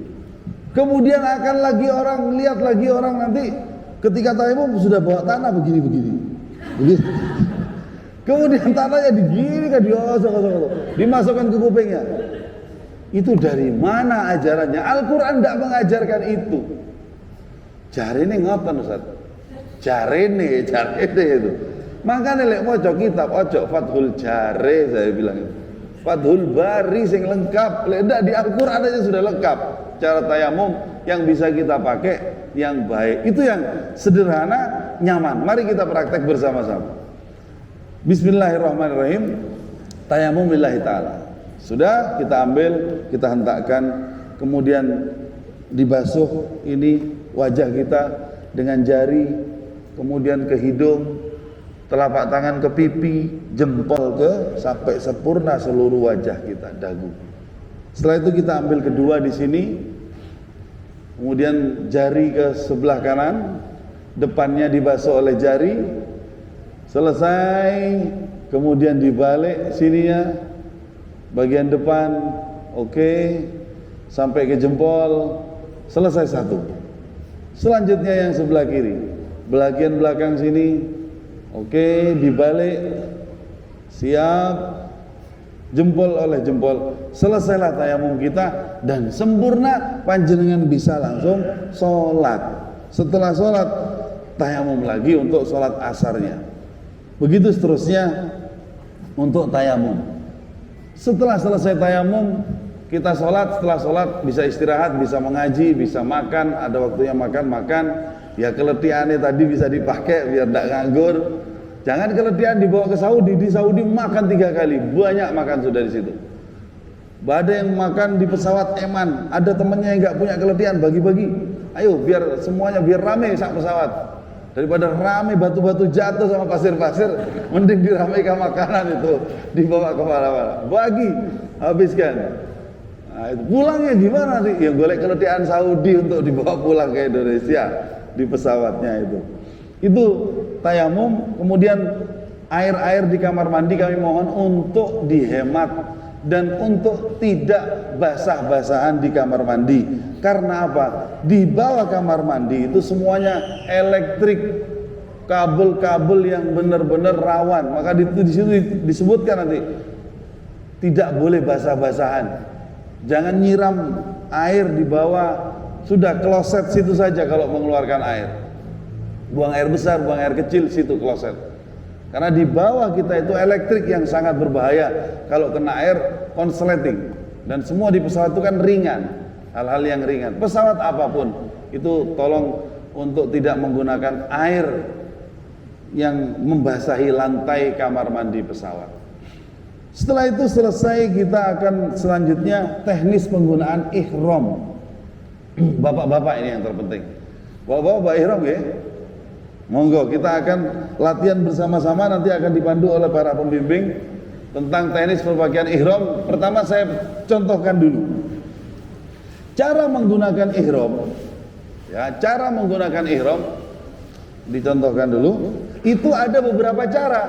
Kemudian akan lagi orang lihat lagi orang nanti ketika tayamum sudah bawa tanah begini-begini. Begitu. Kemudian tanahnya digini kan dimasukkan ke kupingnya. Itu dari mana ajarannya? Al-Quran tidak mengajarkan itu. Jarene ngoten Ustaz. Jarene itu. Makanya lek maca kitab ojo Fathul Jare saya bilang itu. Fathul Bari sing lengkap. Lek ndak di Al-Quran aja sudah lengkap. Cara tayamum yang bisa kita pakai yang baik. Itu yang sederhana, nyaman. Mari kita praktek bersama-sama. Bismillahirrahmanirrahim. Tayamum lillahi ta'ala. Sudah kita ambil, kita hentakkan, kemudian dibasuh ini wajah kita dengan jari, kemudian ke hidung, telapak tangan ke pipi, jempol ke sampai sempurna seluruh wajah kita, dagu. Setelah itu kita ambil kedua di sini, kemudian jari ke sebelah kanan, depannya dibasuh oleh jari, selesai, kemudian dibalik sininya, bagian depan, oke, sampai ke jempol, selesai satu. Selanjutnya yang sebelah kiri, bagian belakang sini, oke, dibalik, siap, jempol oleh jempol, selesailah tayamum kita dan sempurna, panjenengan bisa langsung sholat. Setelah sholat, tayamum lagi untuk sholat asarnya. Begitu seterusnya untuk tayamum. Setelah selesai tayamum, kita sholat. Setelah sholat bisa istirahat, bisa mengaji, bisa makan. Ada waktunya makan. Ya keletihannya tadi bisa dipakai biar tidak nganggur. Jangan keletihan dibawa ke Saudi. Di Saudi makan 3 kali, banyak makan sudah di situ. Ada yang makan di pesawat eman. Ada temannya yang nggak punya keletihan, bagi-bagi. Ayo biar semuanya biar rame sak pesawat. Daripada rame batu-batu jatuh sama pasir-pasir, mending diramaikan makanan itu, dibawa kemana-mana. Bagi, habiskan. Nah, itu pulangnya gimana sih? Yang golek keletihan Saudi untuk dibawa pulang ke Indonesia di pesawatnya itu. Itu tayamum. Kemudian air-air di kamar mandi kami mohon untuk dihemat dan untuk tidak basah-basahan di kamar mandi. Karena apa? Di bawah kamar mandi itu semuanya elektrik, kabel-kabel yang benar-benar rawan. Maka di situ disebutkan nanti tidak boleh basah-basahan. Jangan nyiram air di bawah, sudah kloset situ saja kalau mengeluarkan air. Buang air besar, buang air kecil situ kloset. Karena di bawah kita itu elektrik yang sangat berbahaya kalau kena air konsleting. Dan semua di pesawat itu kan ringan, hal-hal yang ringan. Pesawat apapun itu tolong untuk tidak menggunakan air yang membasahi lantai kamar mandi pesawat. Setelah itu selesai, kita akan selanjutnya teknis penggunaan ihram. Bapak-bapak ini yang terpenting. Bapak-bapak ihram ya. Monggo kita akan latihan bersama-sama, nanti akan dipandu oleh para pembimbing tentang teknis berpakaian ihram. Pertama saya contohkan dulu cara menggunakan ihram. Ya, cara menggunakan ihram dicontohkan dulu. Itu ada beberapa cara.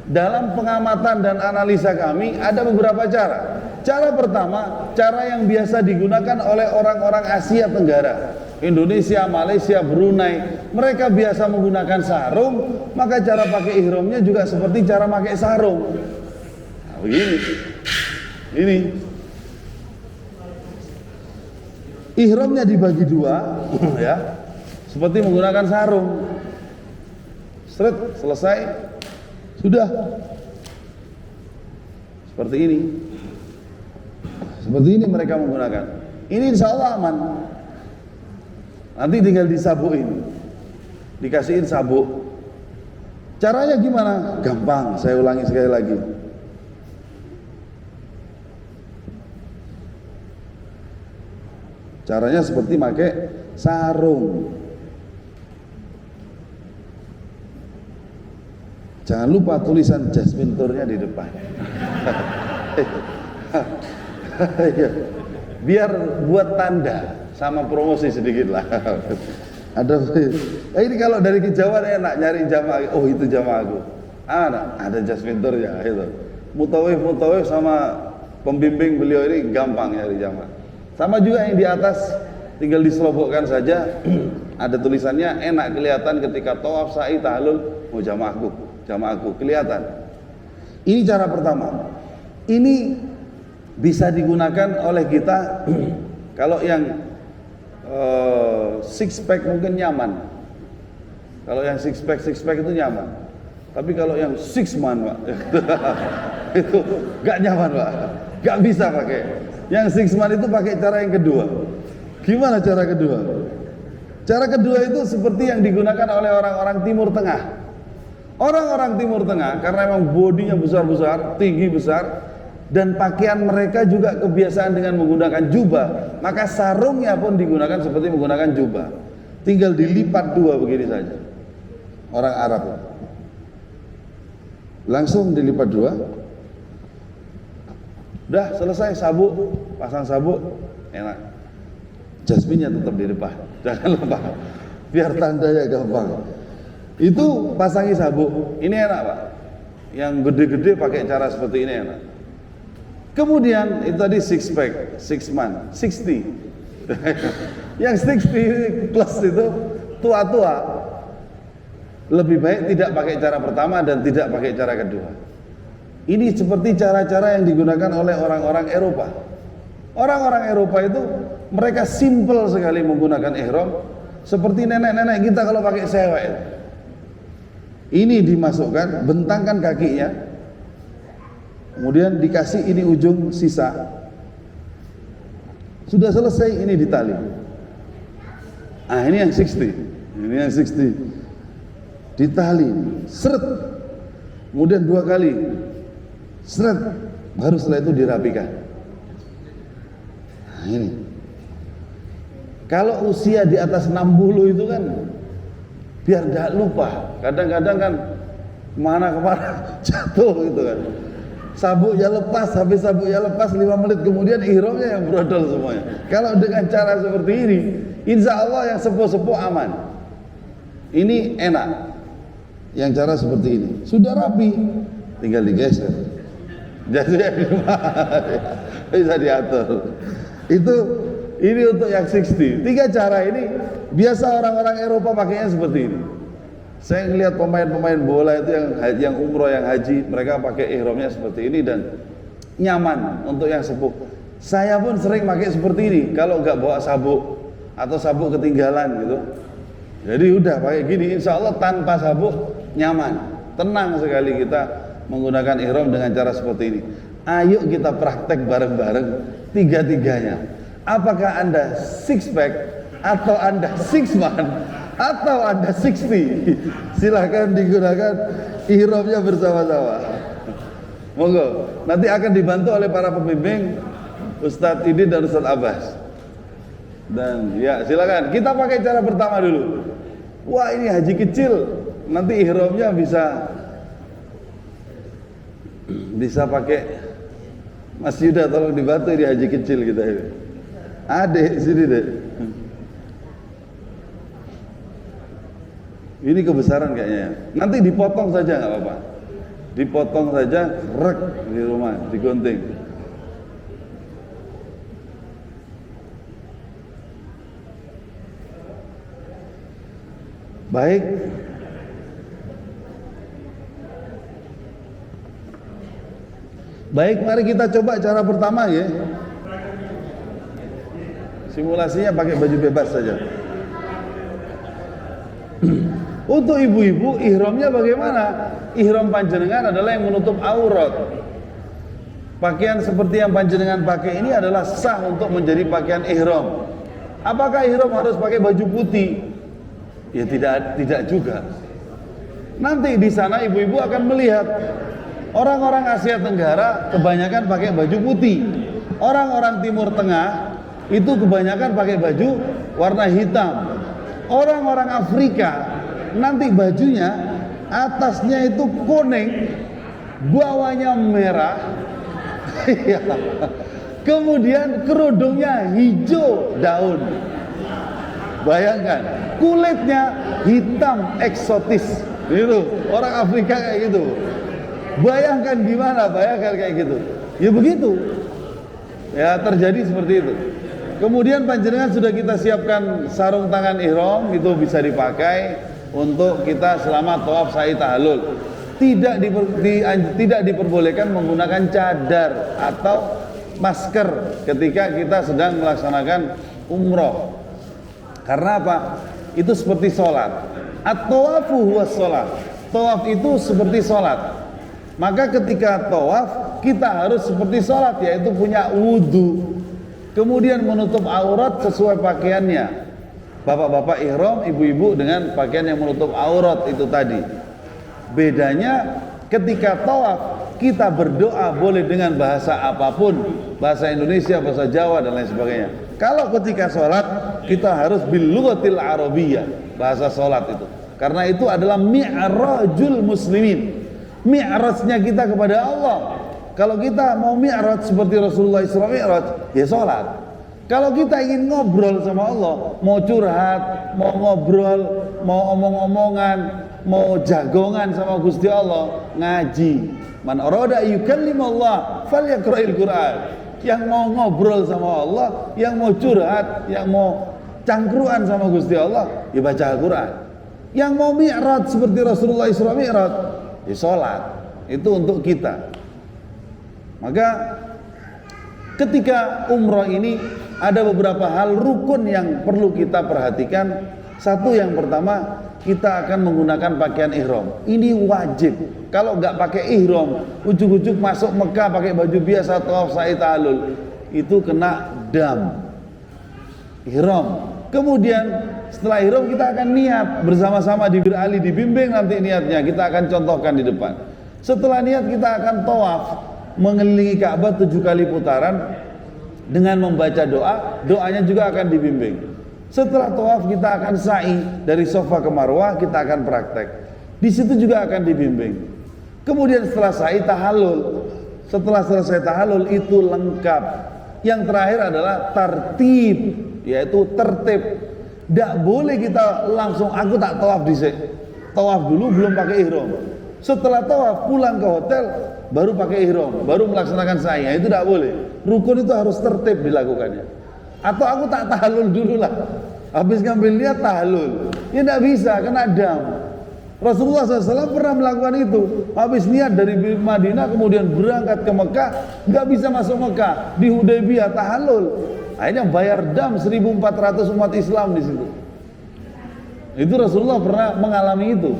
Dalam pengamatan dan analisa kami ada beberapa cara. Cara pertama, cara yang biasa digunakan oleh orang-orang Asia Tenggara, Indonesia, Malaysia, Brunei. Mereka biasa menggunakan sarung, maka cara pakai ihramnya juga seperti cara pakai sarung. Nah, begini. Ini. Ihramnya dibagi 2, ya. Seperti menggunakan sarung. Selesai. Sudah. Seperti ini. Seperti ini mereka menggunakan. Ini insya Allah aman. Nanti tinggal disabuin, dikasihin sabuk. Caranya gimana? Gampang, saya ulangi sekali lagi. Caranya seperti pakai sarung. Jangan lupa tulisan Jasmine Tournya di depan. Biar buat tanda sama promosi sedikit lah. Ada ini kalau dari kejauhan enak nyari jamaah. Oh itu jamaah aku. Ada Jasmine Tournya itu. Mutawif sama pembimbing beliau ini gampang nyari jamaah. Sama juga yang di atas, tinggal diselobokkan saja. Ada tulisannya, enak kelihatan ketika tawaf, sa'i, tahlul. Oh jamaahku kelihatan. Ini cara pertama. Ini bisa digunakan oleh kita kalau yang six pack mungkin nyaman. Kalau yang six pack itu nyaman. Tapi kalau yang six man Pak, itu gak nyaman Pak. Gak bisa pakai. Yang six man itu pakai cara yang kedua. Gimana cara kedua? Cara kedua itu seperti yang digunakan oleh orang-orang Timur Tengah. Orang-orang Timur Tengah karena memang bodinya besar-besar, tinggi besar, dan pakaian mereka juga kebiasaan dengan menggunakan jubah, maka sarungnya pun digunakan seperti menggunakan jubah. Tinggal dilipat dua begini saja. Orang Arab langsung dilipat dua. Udah selesai, sabuk, pasang sabuk, enak. Jasminnya tetap di depan, jangan lupa, biar tandanya gampang. Itu pasangi sabuk, ini enak Pak. Yang gede-gede pakai cara seperti ini enak. Kemudian itu tadi six pack, 6 man, 60. Yang 60 plus itu tua-tua. Lebih baik tidak pakai cara pertama dan tidak pakai cara kedua. Ini seperti cara-cara yang digunakan oleh orang-orang Eropa. Orang-orang Eropa itu mereka simple sekali menggunakan ihram, seperti nenek-nenek kita kalau pakai sewek. Ini dimasukkan, bentangkan kakinya, kemudian dikasih ini ujung sisa. Sudah selesai, ini ditali. Ini yang 60. Ini yang 60. Ditali, seret. Kemudian 2 kali. Seret. Baru setelah itu dirapikan. Ini. Kalau usia di atas 60 itu kan biar gak lupa. Kadang-kadang kan kemana-kemana jatuh gitu kan. Sabuknya lepas, habis sabuknya lepas 5 menit kemudian ihramnya yang brodol semuanya. Kalau dengan cara seperti ini, insya Allah yang sepuh-sepuh aman. Ini enak. Yang cara seperti ini sudah rapi, tinggal digeser. Jadi bisa diatur. Ini untuk yang 60. 3 cara ini biasa orang-orang Eropa pakainya seperti ini. Saya ngelihat pemain-pemain bola itu yang umroh, yang haji, mereka pakai ihramnya seperti ini dan nyaman untuk yang sepuh. Saya pun sering pakai seperti ini kalau nggak bawa sabuk atau sabuk ketinggalan gitu. Jadi udah pakai gini, insya Allah tanpa sabuk nyaman, tenang sekali kita menggunakan ihram dengan cara seperti ini. Ayo kita praktek bareng-bareng tiga-tiganya. Apakah Anda six pack atau Anda six man atau Anda 60? Silahkan digunakan ihramnya bersama-sama. Monggo, nanti akan dibantu oleh para pembimbing Ustadz Idin dan Ustadz Abbas. Dan ya silakan, kita pakai cara pertama dulu. Wah ini haji kecil, nanti ihramnya bisa pakai. Mas Yuda tolong dibantu di haji kecil kita ini. Adek sini deh. Ini kebesaran kayaknya. Nanti dipotong saja nggak apa-apa. Dipotong saja, rek di rumah, digunting. Baik. Baik, mari kita coba cara pertama ya. Simulasinya pakai baju bebas saja. Untuk ibu-ibu, ihramnya bagaimana? Ihram panjenengan adalah yang menutup aurat. Pakaian seperti yang panjenengan pakai ini adalah sah untuk menjadi pakaian ihram. Apakah ihram harus pakai baju putih? Ya tidak juga. Nanti di sana ibu-ibu akan melihat orang-orang Asia Tenggara kebanyakan pakai baju putih. Orang-orang Timur Tengah itu kebanyakan pakai baju warna hitam. Orang-orang Afrika nanti bajunya atasnya itu kuning, bawahnya merah. Iya. Kemudian kerudungnya hijau daun. Bayangkan, kulitnya hitam eksotis. Gitu. Orang Afrika kayak gitu. Bayangkan gimana? Bayangkan kayak gitu. Ya begitu. Ya terjadi seperti itu. Kemudian panjenengan sudah kita siapkan sarung tangan ihram, itu bisa dipakai untuk kita selama tawaf sa'i tahallul. Tidak diperbolehkan menggunakan cadar atau masker ketika kita sedang melaksanakan umroh. Karena apa? Itu seperti sholat. At-tawafu huwa sholat. Tawaf itu seperti sholat. Maka ketika tawaf kita harus seperti sholat, yaitu punya wudhu, kemudian menutup aurat sesuai pakaiannya. Bapak-bapak ihram, ibu-ibu dengan pakaian yang menutup aurat itu tadi. Bedanya ketika tawaf kita berdoa boleh dengan bahasa apapun, bahasa Indonesia, bahasa Jawa dan lain sebagainya. Kalau ketika sholat kita harus bil lughatil arabiyyah, bahasa sholat itu. Karena itu adalah mi'rajul muslimin. Mi'rajnya kita kepada Allah. Kalau kita mau mi'raj seperti Rasulullah Isra Mi'raj, ya sholat. Kalau kita ingin ngobrol sama Allah, mau curhat, mau ngobrol, mau omong-omongan, mau jagongan sama Gusti Allah, ngaji. Man arada yukallimullah falyaqra'il Qur'an. Yang mau ngobrol sama Allah, yang mau curhat, yang mau cangkruan sama Gusti Allah, ya baca Al-Qur'an. Yang mau mi'raj seperti Rasulullah Isra Mi'raj, ya sholat. Itu untuk kita. Maka ketika umroh ini ada beberapa hal rukun yang perlu kita perhatikan. Satu, yang pertama, kita akan menggunakan pakaian ihram. Ini wajib. Kalau nggak pakai ihram, ujuk-ujuk masuk Mekah pakai baju biasa tawaf sa'i tahallul, itu kena dam. Ihram. Kemudian setelah ihram kita akan niat bersama-sama di Bir Ali, dibimbing nanti niatnya, kita akan contohkan di depan. Setelah niat kita akan tawaf mengelilingi Ka'bah 7 kali putaran dengan membaca doa. Doanya juga akan dibimbing. Setelah tawaf kita akan sa'i dari Safa ke Marwah, kita akan praktek. Di situ juga akan dibimbing. Kemudian setelah sa'i tahallul. Setelah selesai tahallul itu lengkap. Yang terakhir adalah tartib, yaitu tertib. Tidak boleh kita langsung aku tak tawaf dhisik. Tawaf dulu belum pakai ihram. Setelah tawaf pulang ke hotel baru pakai ihram, baru melaksanakan sa'i. Itu tidak boleh. Rukun itu harus tertib dilakukannya. Atau aku tak tahallul dulu lah. Habis ngambil niat tahallul. Ya tidak bisa, kena dam. Rasulullah SAW pernah melakukan itu. Habis niat dari Madinah kemudian berangkat ke Mekah, nggak bisa masuk Mekah. Di Hudaybiyah tahallul. Akhirnya bayar dam 1.400 umat Islam di situ. Itu Rasulullah pernah mengalami itu.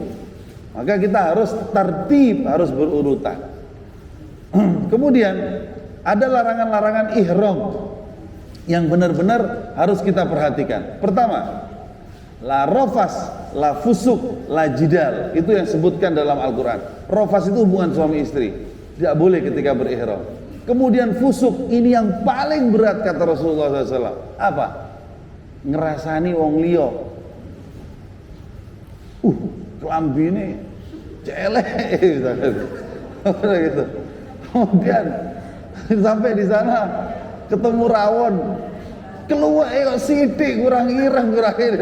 Maka kita harus tertib, harus berurutan. Kemudian ada larangan-larangan ihram yang benar-benar harus kita perhatikan. Pertama, la rafas, la fusuk, la jidal. Itu yang disebutkan dalam Al-Quran. Rafas itu hubungan suami istri, tidak boleh ketika berihram. Kemudian fusuk, ini yang paling berat kata Rasulullah SAW. Apa? Ngerasani wong liya. Kelambi ini celek gitu. Kemudian sampai di sana ketemu rawon, keluar kok sidik, kurang ireng, kurang ini.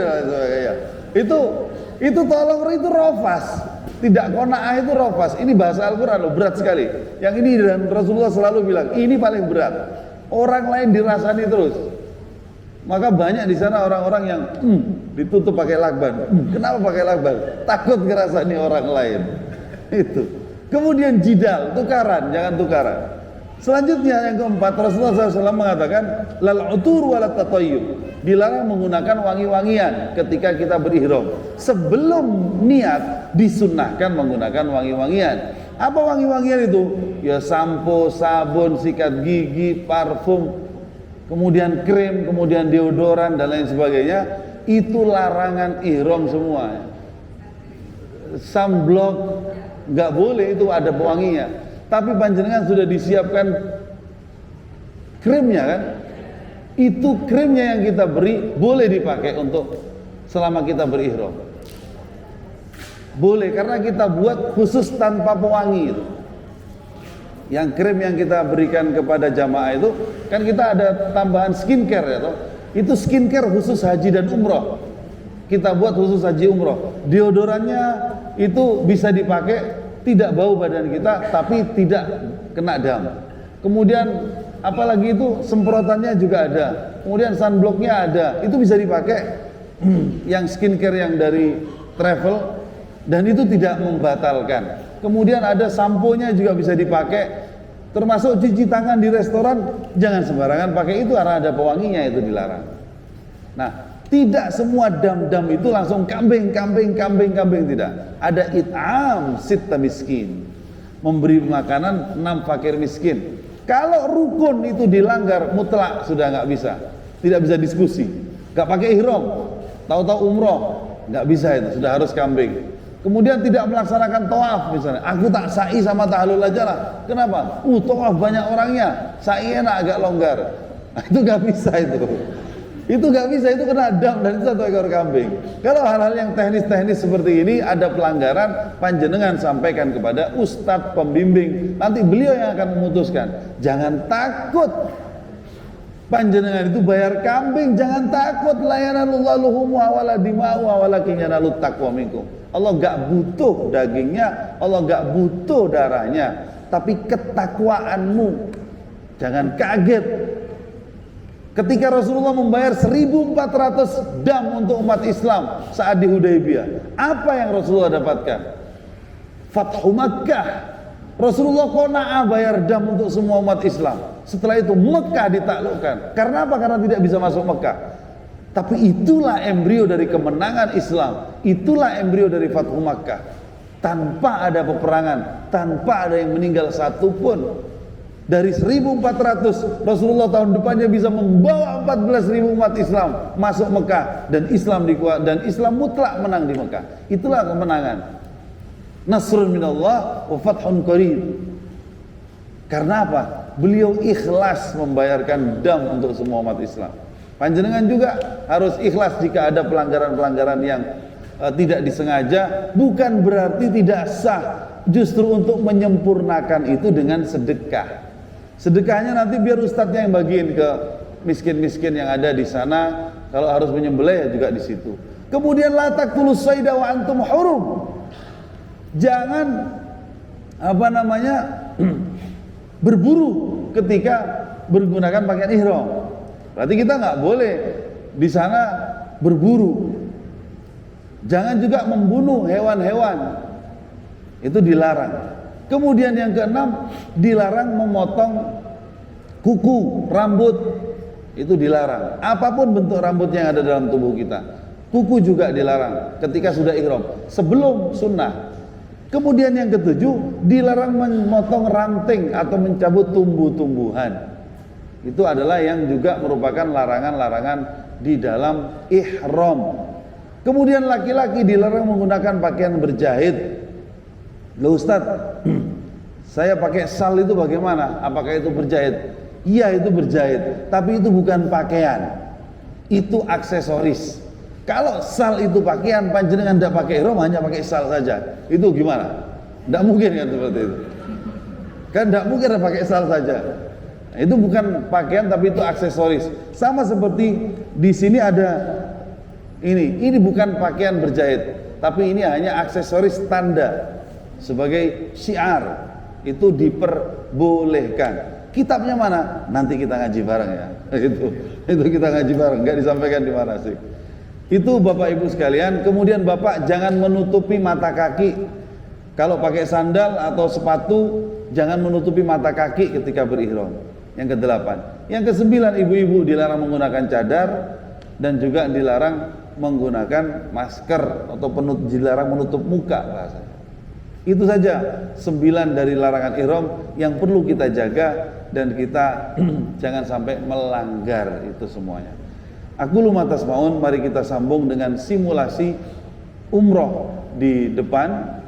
Itu tolong, itu rofas. Tidak kona'ah itu rofas. Ini bahasa Al-Quran loh, berat sekali. Yang ini dan Rasulullah selalu bilang, ini paling berat. Orang lain dirasani terus. Maka banyak di sana orang-orang yang ditutup pakai lakban. Kenapa pakai lakban? Takut ngerasani orang lain. Itu. Kemudian jidal, tukaran, jangan tukaran. Selanjutnya yang keempat, Rasulullah SAW mengatakan lal utur walat tatayyub, dilarang menggunakan wangi-wangian ketika kita berihram. Sebelum niat disunnahkan menggunakan wangi-wangian. Apa wangi-wangian itu? Ya sampo, sabun, sikat gigi, parfum, kemudian krim, kemudian deodoran dan lain sebagainya. Itu larangan ihram semua. Sunblock nggak boleh, itu ada pewanginya. Tapi panjenengan sudah disiapkan krimnya kan? Itu krimnya yang kita beri boleh dipakai untuk selama kita berihram. Boleh, karena kita buat khusus tanpa pewangi itu. Yang krim yang kita berikan kepada jamaah itu, kan kita ada tambahan skincare ya toh. Itu skincare khusus haji dan umroh. Kita buat khusus haji umroh. Deodorannya itu bisa dipakai, tidak bau badan kita, tapi tidak kena dam. Kemudian apalagi itu semprotannya juga ada. Kemudian sunblocknya ada. Itu bisa dipakai. Yang skincare yang dari travel, dan itu tidak membatalkan. Kemudian ada sampo-nya juga bisa dipakai. Termasuk cuci tangan di restoran, jangan sembarangan pakai itu karena ada pewanginya, itu dilarang. Nah, tidak semua dam-dam itu langsung kambing, tidak. Ada it'am sitta miskin, memberi makanan 6 fakir miskin. Kalau rukun itu dilanggar, mutlak sudah nggak bisa, tidak bisa diskusi. Nggak pakai ihram, tahu-tahu umroh, nggak bisa, itu sudah harus kambing. Kemudian tidak melaksanakan tawaf misalnya, aku tak sa'i sama tahlul aja lah. Kenapa? Tawaf banyak orangnya, sa'i enak agak longgar. Nah, itu nggak bisa itu. Itu nggak bisa, itu kena dam dan itu 1 ekor kambing. Kalau hal-hal yang teknis-teknis seperti ini ada pelanggaran, panjenengan sampaikan kepada ustadz pembimbing. Nanti beliau yang akan memutuskan. Jangan takut. Panjenengan itu bayar kambing, jangan takut. La yanalullahu luhumuha wala dima'uha walakin yanalut taqwa minkum. Allah gak butuh dagingnya, Allah gak butuh darahnya, tapi ketakwaanmu. Jangan kaget ketika Rasulullah membayar 1.400 dam untuk umat Islam saat di Hudaybiyah. Apa yang Rasulullah dapatkan? Fathu Makkah. Rasulullah qana'ah bayar dam untuk semua umat Islam. Setelah itu Mekah ditaklukkan. Karena apa? Karena tidak bisa masuk Mekah. Tapi itulah embrio dari kemenangan Islam. Itulah embrio dari Fathu Makkah. Tanpa ada peperangan, tanpa ada yang meninggal satupun. Dari 1.400, Rasulullah tahun depannya bisa membawa 14.000 umat Islam masuk Mekah, dan Islam mutlak menang di Mekah. Itulah kemenangan. Nasrun minallah wa fathun qarib. Karena apa? Beliau ikhlas membayarkan dam untuk semua umat Islam. Panjenengan juga harus ikhlas jika ada pelanggaran-pelanggaran yang tidak disengaja. Bukan berarti tidak sah, justru untuk menyempurnakan itu dengan sedekah. Sedekahnya nanti biar ustadznya yang bagiin ke miskin-miskin yang ada di sana. Kalau harus menyembelih ya juga di situ. Kemudian la taqtulus sayda wa antum hurum. Jangan berburu ketika menggunakan pakaian ihram. Berarti kita nggak boleh di sana berburu. Jangan juga membunuh hewan-hewan, itu dilarang. Kemudian yang keenam, dilarang memotong kuku, rambut, itu dilarang. Apapun bentuk rambut yang ada dalam tubuh kita, kuku juga dilarang ketika sudah ihram, sebelum sunnah. Kemudian yang ketujuh, dilarang memotong ranting atau mencabut tumbuh-tumbuhan. Itu adalah yang juga merupakan larangan-larangan di dalam ihram. Kemudian laki-laki dilarang menggunakan pakaian berjahit. Loh Ustaz, saya pakai sal itu bagaimana? Apakah itu berjahit? Iya, itu berjahit, tapi itu bukan pakaian, itu aksesoris. Kalau sal itu pakaian, panjenengan tidak pakai ihram, hanya pakai sal saja, itu gimana? Tidak mungkin kan seperti itu. Kan tidak mungkin pakai sal saja. Nah, itu bukan pakaian, tapi itu aksesoris. Sama seperti di sini ada ini bukan pakaian berjahit, tapi ini hanya aksesoris tanda sebagai syiar. Itu diperbolehkan. Kitabnya mana? Nanti kita ngaji bareng ya. Itu kita ngaji bareng, nggak disampaikan di mana sih. Itu Bapak Ibu sekalian. Kemudian Bapak jangan menutupi mata kaki. Kalau pakai sandal atau sepatu, jangan menutupi mata kaki ketika berihram. Yang ke-8. Yang ke-9, ibu-ibu dilarang menggunakan cadar dan juga dilarang menggunakan masker atau dilarang menutup muka bahasanya. Itu saja 9 dari larangan ihram yang perlu kita jaga dan kita jangan sampai melanggar itu semuanya. Aku lu matas maun, mari kita sambung dengan simulasi umroh di depan.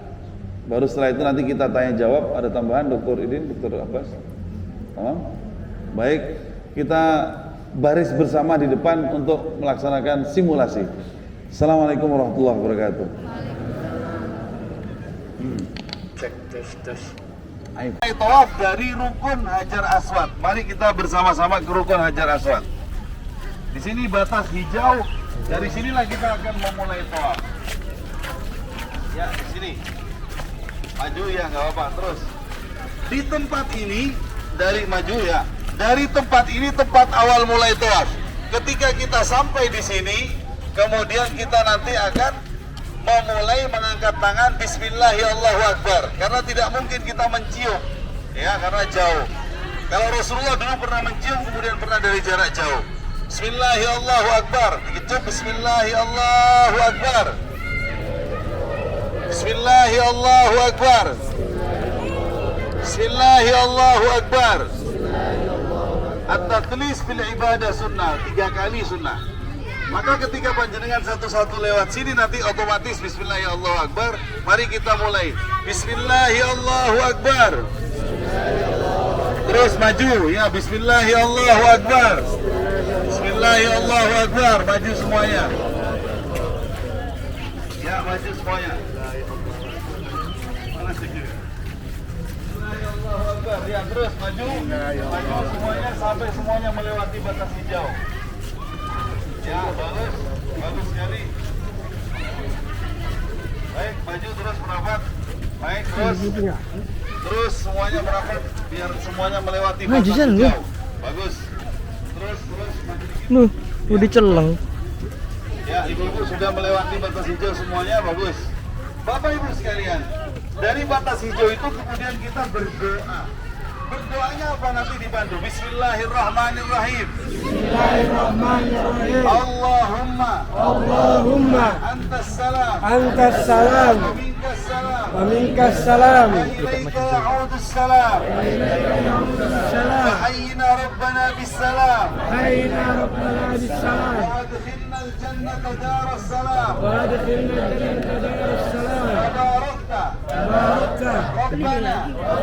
Baru setelah itu nanti kita tanya jawab. Ada tambahan Dr. Idin, Dr. Abbas? Tamam? Baik, kita baris bersama di depan untuk melaksanakan simulasi. Assalamualaikum warahmatullahi wabarakatuh. Cek tes. Tawaf dari rukun Hajar Aswad. Mari kita bersama-sama ke rukun Hajar Aswad. Di sini batas hijau. Dari sinilah kita akan memulai tawaf. Ya, di sini. Maju ya, nggak apa-apa. Terus di tempat ini dari maju ya. Dari tempat ini tempat awal mulai tawaf. Ketika kita sampai di sini, kemudian kita nanti akan memulai mengangkat tangan Bismillahirrahmanirrahim, karena tidak mungkin kita mencium ya, karena jauh. Kalau Rasulullah dulu pernah mencium, kemudian pernah dari jarak jauh. Bismillahirrahmanirrahim, dikecup Bismillahirrahmanirrahim. Bismillahirrahmanirrahim. Bismillahirrahmanirrahim. At-tatlis fil ibadah sunnah, 3 kali sunnah. Maka ketika panjenengan satu-satu lewat sini nanti otomatis Bismillahirrahmanirrahim. Mari kita mulai. Bismillahirrahmanirrahim. Terus maju ya, Bismillahirrahmanirrahim. Bismillahirrahmanirrahim. Maju semuanya. Ya, maju semuanya. Mana sedikit? Bismillahirrahmanirrahim. Ya, terus maju. Maju semuanya sampai semuanya melewati batas hijau. Ya, bagus sekali. Baik, maju terus merapat. Baik, terus semuanya merapat biar semuanya melewati batas hijau. Bagus. Terus maju dikit. Udah celeng. Ya, ibu-ibu sudah melewati batas hijau semuanya, bagus. Bapak Ibu sekalian, dari batas hijau itu kemudian kita berdoa. Berdoanya apa nanti dibantu? Bismillahirrahmanirrahim. Bismillahirrahmanirrahim. Allahumma antas salam. Antas salam. Wa minkas salam. Wa minkas salam. Wa ilaika ya'udus salam. Salam. Hayyina rabbana bis salam. Hayyina rabbana bis salam. Wa adkhilna al-jannata daras salam. Wa adkhilna al-jannata daras salam. Tabarakta. Tabarakta. Rabbana. Wa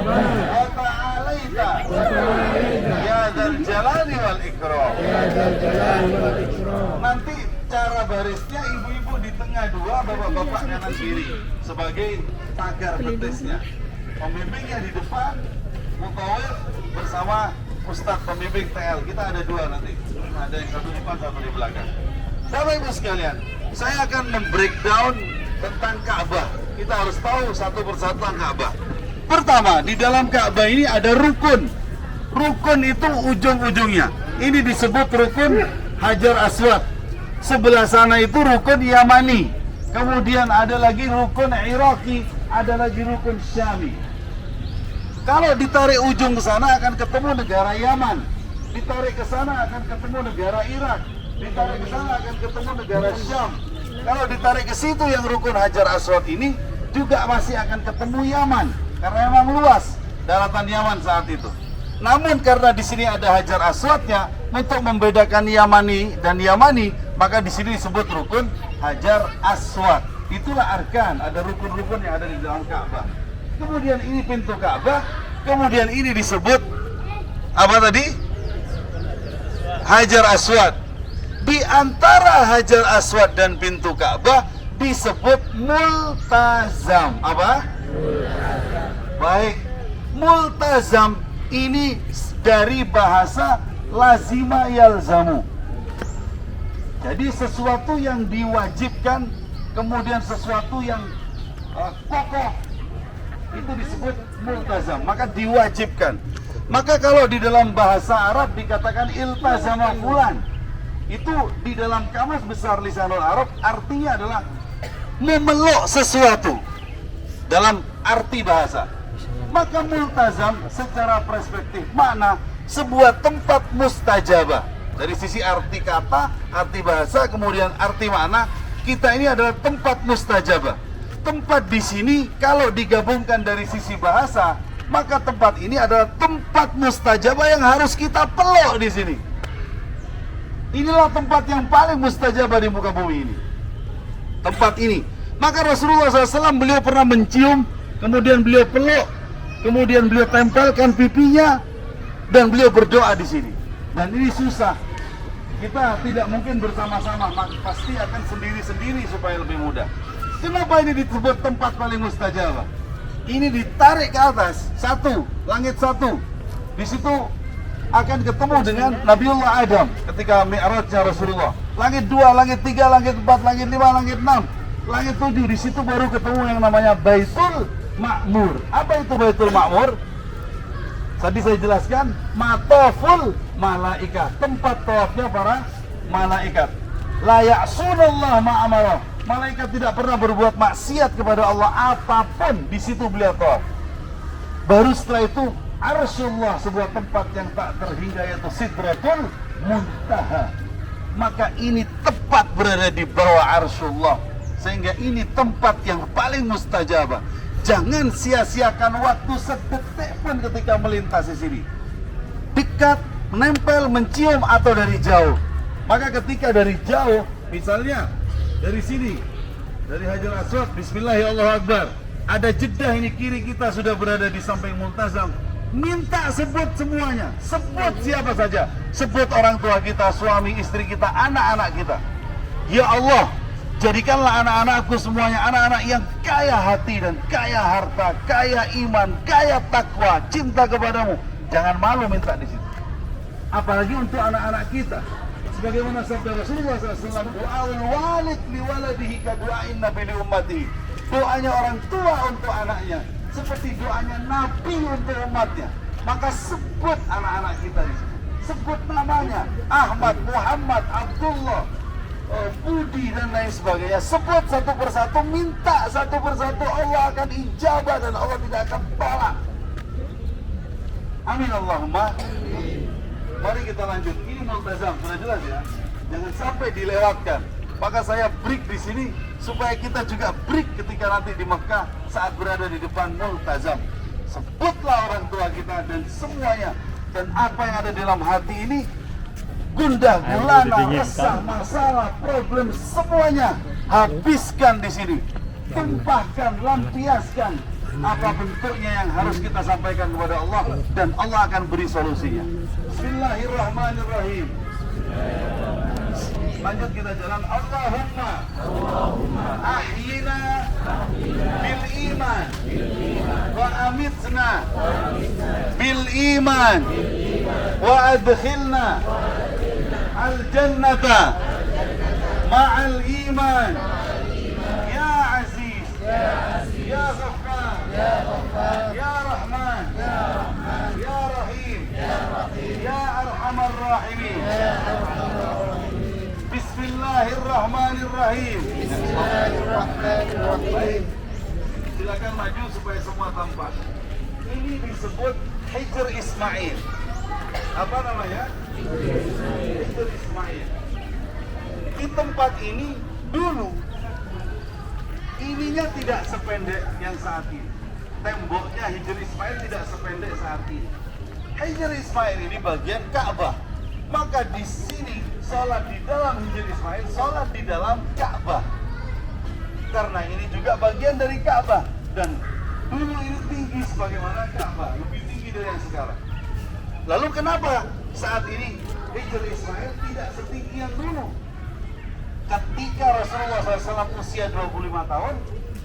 ta'alaita. Ya dzal jalali wal ikram. Ya dzal jalali wal ikram. Nanti cara barisnya ibu-ibu di tengah dua, bapak-bapak kanan kiri sebagai tagar betisnya. Pembimbingnya di depan, mutawif bersama Ustadz pembimbing TL. Kita ada dua nanti. Ada yang satu di depan, satu di belakang. Bapak Ibu sekalian, saya akan membreakdown tentang Ka'bah. Kita harus tahu satu persatu Ka'bah. Pertama, di dalam Ka'bah ini ada rukun. Rukun itu ujung-ujungnya. Ini disebut rukun Hajar Aswad. Sebelah sana itu rukun Yamani. Kemudian ada lagi rukun Iraqi, ada lagi rukun Syami. Kalau ditarik ujung ke sana akan ketemu negara Yaman. Ditarik ke sana akan ketemu negara Irak. Ditarik ke sana akan ketemu negara Syam. Kalau ditarik ke situ yang rukun Hajar Aswad ini juga masih akan ketemu Yaman. Karena memang luas daratan Yaman saat itu. Namun karena di sini ada Hajar Aswadnya, untuk membedakan Yamani dan Yamani, maka di sini disebut rukun Hajar Aswad. Itulah arkan, ada rukun-rukun yang ada di dalam Ka'bah. Kemudian ini pintu Ka'bah, kemudian ini disebut apa tadi? Hajar Aswad. Di antara Hajar Aswad dan pintu Ka'bah disebut multazam. Apa? Baik, multazam ini dari bahasa lazima yalzamu. Jadi sesuatu yang diwajibkan, kemudian sesuatu yang kokoh, itu disebut multazam, maka diwajibkan. Maka kalau di dalam bahasa Arab dikatakan iltazama fulan, itu di dalam Kamus Besar Lisanul Arab artinya adalah memeluk sesuatu dalam arti bahasa. Maka multazam secara perspektif makna sebuah tempat mustajabah. Dari sisi arti kata, arti bahasa, kemudian arti makna, kita ini adalah tempat mustajabah. Tempat di sini kalau digabungkan dari sisi bahasa, maka tempat ini adalah tempat mustajabah yang harus kita peluk di sini. Inilah tempat yang paling mustajabah di muka bumi ini. Tempat ini. Maka Rasulullah SAW beliau pernah mencium, kemudian beliau peluk, kemudian beliau tempelkan pipinya, dan beliau berdoa di sini. Dan ini susah. Kita tidak mungkin bersama-sama, pasti akan sendiri-sendiri supaya lebih mudah. Kenapa ini disebut tempat paling mustajabah? ini ditarik ke atas, satu, langit satu. Di situ akan ketemu dengan Nabiullah Adam ketika Mi'rajnya Rasulullah. Langit 2, langit 3, langit 4, langit 5, langit 6, langit 7. Di situ baru ketemu yang namanya Baitul Ma'mur. Apa itu Baitul Ma'mur? Tadi saya jelaskan, matoful malaika, tempat tawafnya para malaikat. La ya'sunallah ma'amara. Malaikat tidak pernah berbuat maksiat kepada Allah apapun, di situ beliau tawaf. Baru setelah itu Arsyullah, sebuah tempat yang tak terhingga, yaitu Sidratul Muntaha. Maka ini tepat berada di bawah Arsyullah, sehingga ini tempat yang paling mustajabah. Jangan sia-siakan waktu sedetik pun ketika melintasi sini. Dekat, menempel, mencium, atau dari jauh. Maka ketika dari jauh, misalnya dari sini, dari Hajar Aswad, Bismillahirrahmanirrahim, ada jedah ini, kiri kita sudah berada di samping Multazam. Minta sebut semuanya, sebut siapa saja, sebut orang tua kita, suami, istri kita, anak-anak kita. Ya Allah, jadikanlah anak-anakku semuanya anak-anak yang kaya hati dan kaya harta, kaya iman, kaya takwa, cinta kepadamu. Jangan malu minta di situ. Apalagi untuk anak-anak kita. Sebagaimana sabda Rasulullah SAW, doaul walid li waladihi ka doain nabi li ummatihi. Doanya orang tua untuk anaknya seperti doanya Nabi untuk umatnya. Maka sebut anak-anak kita di situ. Sebut namanya Ahmad, Muhammad, Abdullah, Budi dan lain sebagainya. Sebut satu persatu, minta satu persatu, Allah akan ijabah dan Allah tidak akan tolak. Amin Allahumma. Mari kita lanjut. Ini Multazam, sudah jelas ya. Jangan sampai dilewatkan. Maka saya break di sini supaya kita juga break ketika nanti di Mekah saat berada di depan Multazam. Sebutlah orang tua kita dan semuanya, dan apa yang ada dalam hati ini, gundah gulana, resah, masalah, problem, semuanya habiskan di sini. Tumpahkan, lampiaskan apa bentuknya yang harus kita sampaikan kepada Allah, dan Allah akan beri solusinya. Bismillahirrahmanirrahim. Lanjut kita jalan. Allahumma ahyina bil iman wa amitna bil iman wa adkhilna al jannata ma'al iman ya aziz ya ghaffar ya rahman ya rahim ya arhamar rahimin. Bismillahirrahmanirrahim. Silakan maju supaya semua tampak. Ini disebut Hijr Ismail. Apa namanya? Hijr Ismail. Di tempat ini dulu ininya tidak sependek yang saat ini. Temboknya Hijr Ismail tidak sependek saat ini. Hijr Ismail ini bagian Ka'bah. Maka di sini sholat di dalam Hijr Ismail, sholat di dalam Ka'bah. Karena ini juga bagian dari Ka'bah. Dan dulu ini tinggi sebagaimana Ka'bah, lebih tinggi dari yang sekarang. Lalu kenapa saat ini Hijr Ismail tidak setinggi yang dulu? Ketika Rasulullah SAW usia 25 tahun,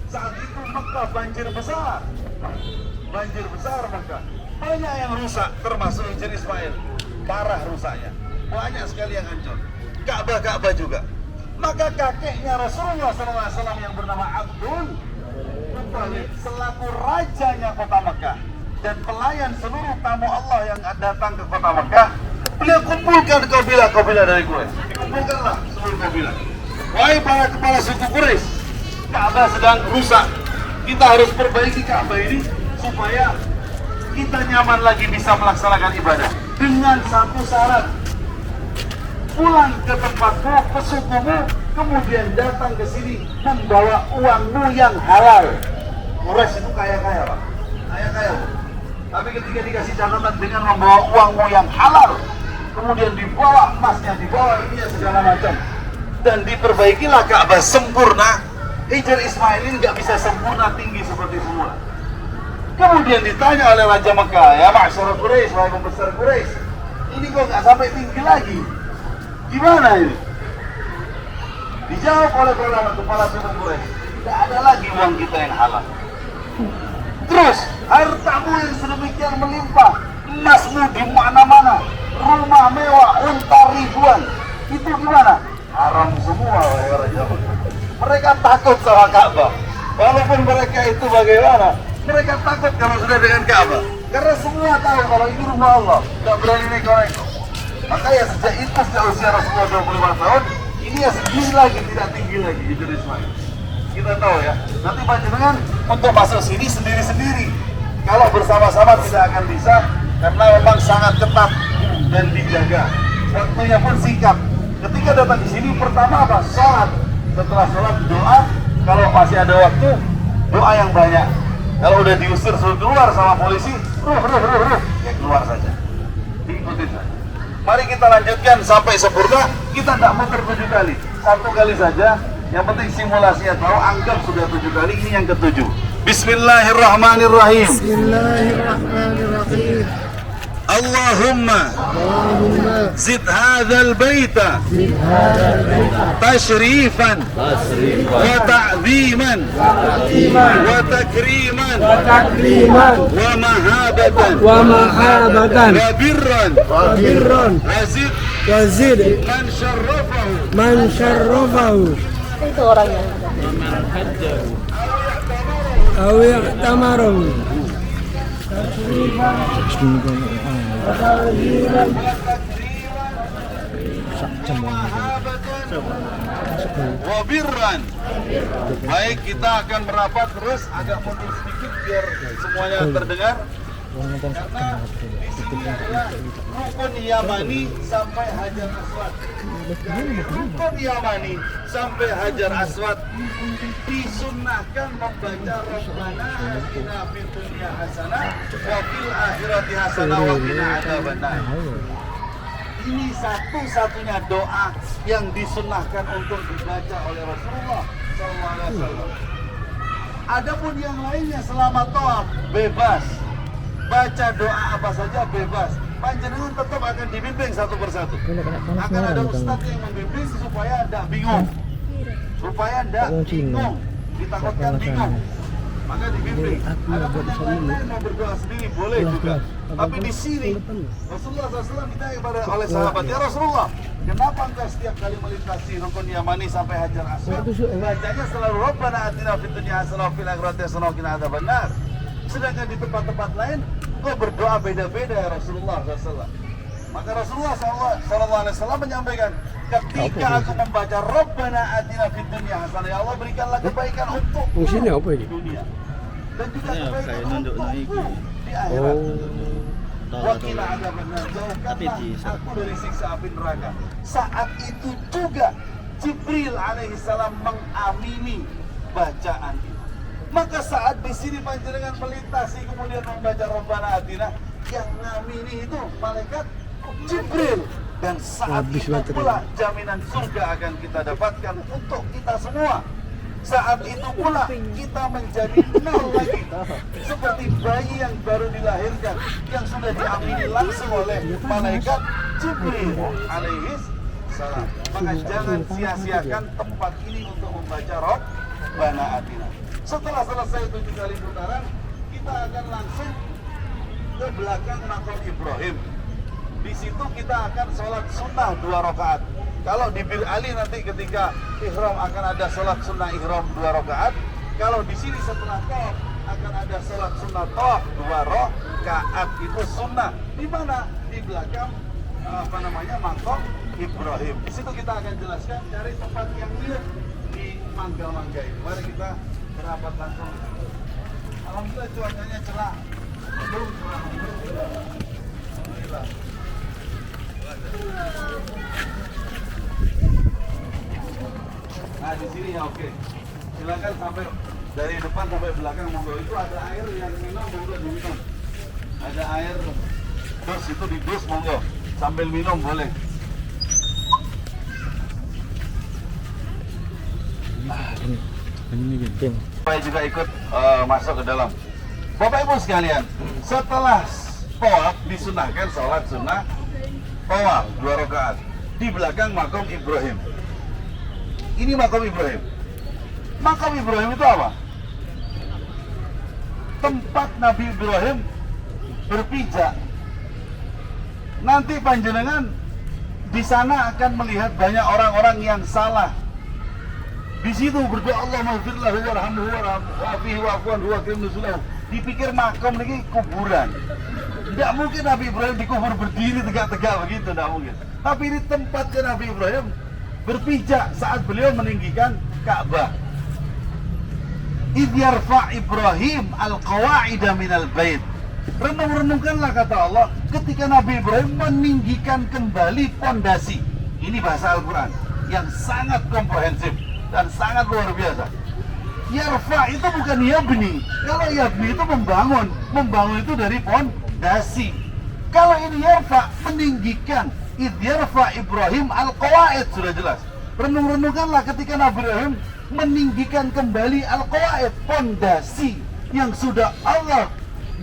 saat itu Mekah banjir besar. Banjir besar Mekah. Banyak yang rusak, termasuk Hijr Ismail. Parah rusaknya. Banyak sekali yang hancur. Ka'bah juga. Maka kakeknya Rasulullah SAW yang bernama Abdul Muttalib selaku rajanya kota Mekah dan pelayan seluruh tamu Allah yang datang ke kota Mekah, beliau kumpulkan kabilah-kabilah dari Quraisy. Dikumpulkanlah seluruh kabilah. Wahai para kepala suku Quraisy, Ka'bah sedang rusak. Kita harus perbaiki Ka'bah ini supaya kita nyaman lagi bisa melaksanakan ibadah. Dengan satu syarat, pulang ke tempatmu, ke sukumu, kemudian datang ke sini membawa uangmu yang halal. Quraisy itu kaya-kaya Pak, kaya-kaya. Tapi ketika dikasih catatan dengan membawa uangmu yang halal, kemudian dibawa emasnya, dibawa ininya segala macam, dan diperbaikilah Ka'bah sempurna. Hijr Ismail ini nggak bisa sempurna tinggi seperti semula. Kemudian ditanya oleh Raja Mekah, ya Ma'syar Quraisy, wahai pembesar Quraisy, ini kok nggak sampai tinggi lagi? Gimana ini? Dijawab oleh kepala suku Quraisy, tidak ada lagi uang kita yang halal. Terus hartamu yang sedemikian melimpah, emasmu di mana-mana, rumah mewah, unta ribuan, itu gimana? Haram semua. Mereka takut sama Ka'bah. Walaupun mereka itu bagaimana? Mereka takut kalau sudah dengan Ka'bah. Karena semua tahu kalau ini rumah Allah, tidak berani neko-neko. Makanya sejak itu, sejak usia Rasulullah 25 tahun, ini ya segini lagi, tidak tinggi lagi Hijr Ismail. Kita tahu ya, nanti panjenengan untuk masuk sini sendiri-sendiri. Kalau bersama-sama tidak akan bisa, karena memang sangat ketat dan dijaga. Waktunya pun singkat. Ketika datang di sini, pertama apa? Sholat. Setelah sholat, doa. Kalau masih ada waktu, doa yang banyak. Kalau udah diusir suruh keluar sama polisi, ya keluar saja. Diikutin saja. Mari kita lanjutkan sampai sempurna. Kita tidak muter 7 kali, 1 kali saja. Yang penting simulasinya tahu, anggap sudah 7 kali, ini yang ke-7. Bismillahirrahmanirrahim. Bismillahirrahmanirrahim. Allahumma zid hadzal baita tashrifan wa ta'ziman wa takriman wa mahabatan wa birran wazid man syarrafahu Itu orangnya. aw ya'tamaru wabirran. Baik, kita akan merapat terus agak mundur sedikit biar semuanya terdengar. Karena di sini adalah rukun Yamani sampai Hajar Aswad. Dari rukun Yamani sampai Hajar Aswad disunnahkan membaca Rabbana atina fid dunya hasanah wa fil akhirati hasanah wa qina adzabannar. Ini satu-satunya doa yang disunnahkan untuk dibaca oleh Rasulullah SAW. Adapun yang lainnya selama tawaf bebas, baca doa apa saja bebas. Panjenengan tetap akan dibimbing satu persatu. Akan ada ustadz yang membimbing supaya tidak bingung, ditakutkan bingung. Maka dibimbing. Adapun yang lain mau berdoa sendiri boleh juga. Tapi di sini Rasulullah SAW ditanya kepada oleh sahabat, ya Rasulullah, kenapa engkau setiap kali melintasi rukun Yamani sampai Hajar Aswad bacanya selalu Rabbana atina fid dunya hasanah wa fil akhirati hasanah wa qina adzabannar? Sedangkan di tempat-tempat lain kau berdoa beda-beda ya Rasulullah SAW. Maka Rasulullah SAW menyampaikan, ketika aku membaca Rabbana atina fid dunya hasanah, ya Allah berikanlah kebaikan untukku di dunia dan juga kebaikan untukku di akhirat. Wa qina adzabannar, jauhkanlah aku dari siksa api neraka. Saat itu juga Jibril alaihissalam mengamini bacaan itu. Maka saat di sini panjenengan melintasi kemudian membaca Rabbana atina, yang ngamini itu malaikat Jibril. Dan saat itu pula jaminan surga akan kita dapatkan untuk kita semua. Saat itu pula kita menjadi nol lagi, seperti bayi yang baru dilahirkan yang sudah diamini langsung oleh malaikat Jibril alaihis salam. Maka jangan sia-siakan tempat ini untuk membaca Rabbana atina. Setelah selesai 7 kali putaran, kita akan langsung ke belakang makam Ibrahim. Di situ kita akan sholat sunnah 2 rakaat. Kalau di Bir Ali nanti ketika ihram akan ada sholat sunnah ihram 2 rakaat. Kalau di sini setelah tawaf akan ada sholat sunnah tawaf 2 rakaat. Itu sunnah. Di mana? Di belakang makam Ibrahim. Di situ kita akan jelaskan, cari tempat yang mirip di mangga-mangga ini. Mari kita berapat langsung. Alhamdulillah cuacanya cerah. Belum cerah. Alhamdulillah. Nah di sini ya oke. Silakan sampai dari depan sampai belakang monggo. Itu ada air yang minum monggo diminum. Ada air dus itu di dus monggo. Sambil minum boleh. Supaya juga ikut masuk ke dalam. Bapak Ibu sekalian, setelah tawaf disunahkan sholat sunnah tawaf 2 rakaat di belakang makam Ibrahim. Ini makam Ibrahim. Makam Ibrahim itu apa? tempat Nabi Ibrahim berpijak. Nanti panjenengan di sana akan melihat banyak orang-orang yang salah. Di situ berdoa Allah maghfirlahu warhamhu wa'afihi wa'afuanhu wa akrim nuzulahu. Dipikir makam ini kuburan. Tidak mungkin Nabi Ibrahim dikubur berdiri tegak-tegak begitu, tidak mungkin. Tapi ini tempatnya Nabi Ibrahim berpijak saat beliau meninggikan Ka'bah. Idh yarfa' Ibrahim al-qawa'ida minal bait. Renung-renungkanlah kata Allah ketika Nabi Ibrahim meninggikan kembali pondasi. Ini bahasa Al-Quran yang sangat komprehensif dan sangat luar biasa. Yarfa itu bukan yabni. Kalau yabni itu membangun. Membangun itu dari pondasi. Kalau ini yarfa, meninggikan. Idh yarfa Ibrahim al-qawa'id, sudah jelas. Renung-renungkanlah ketika Nabi Ibrahim meninggikan kembali al-qawa'id, pondasi yang sudah Allah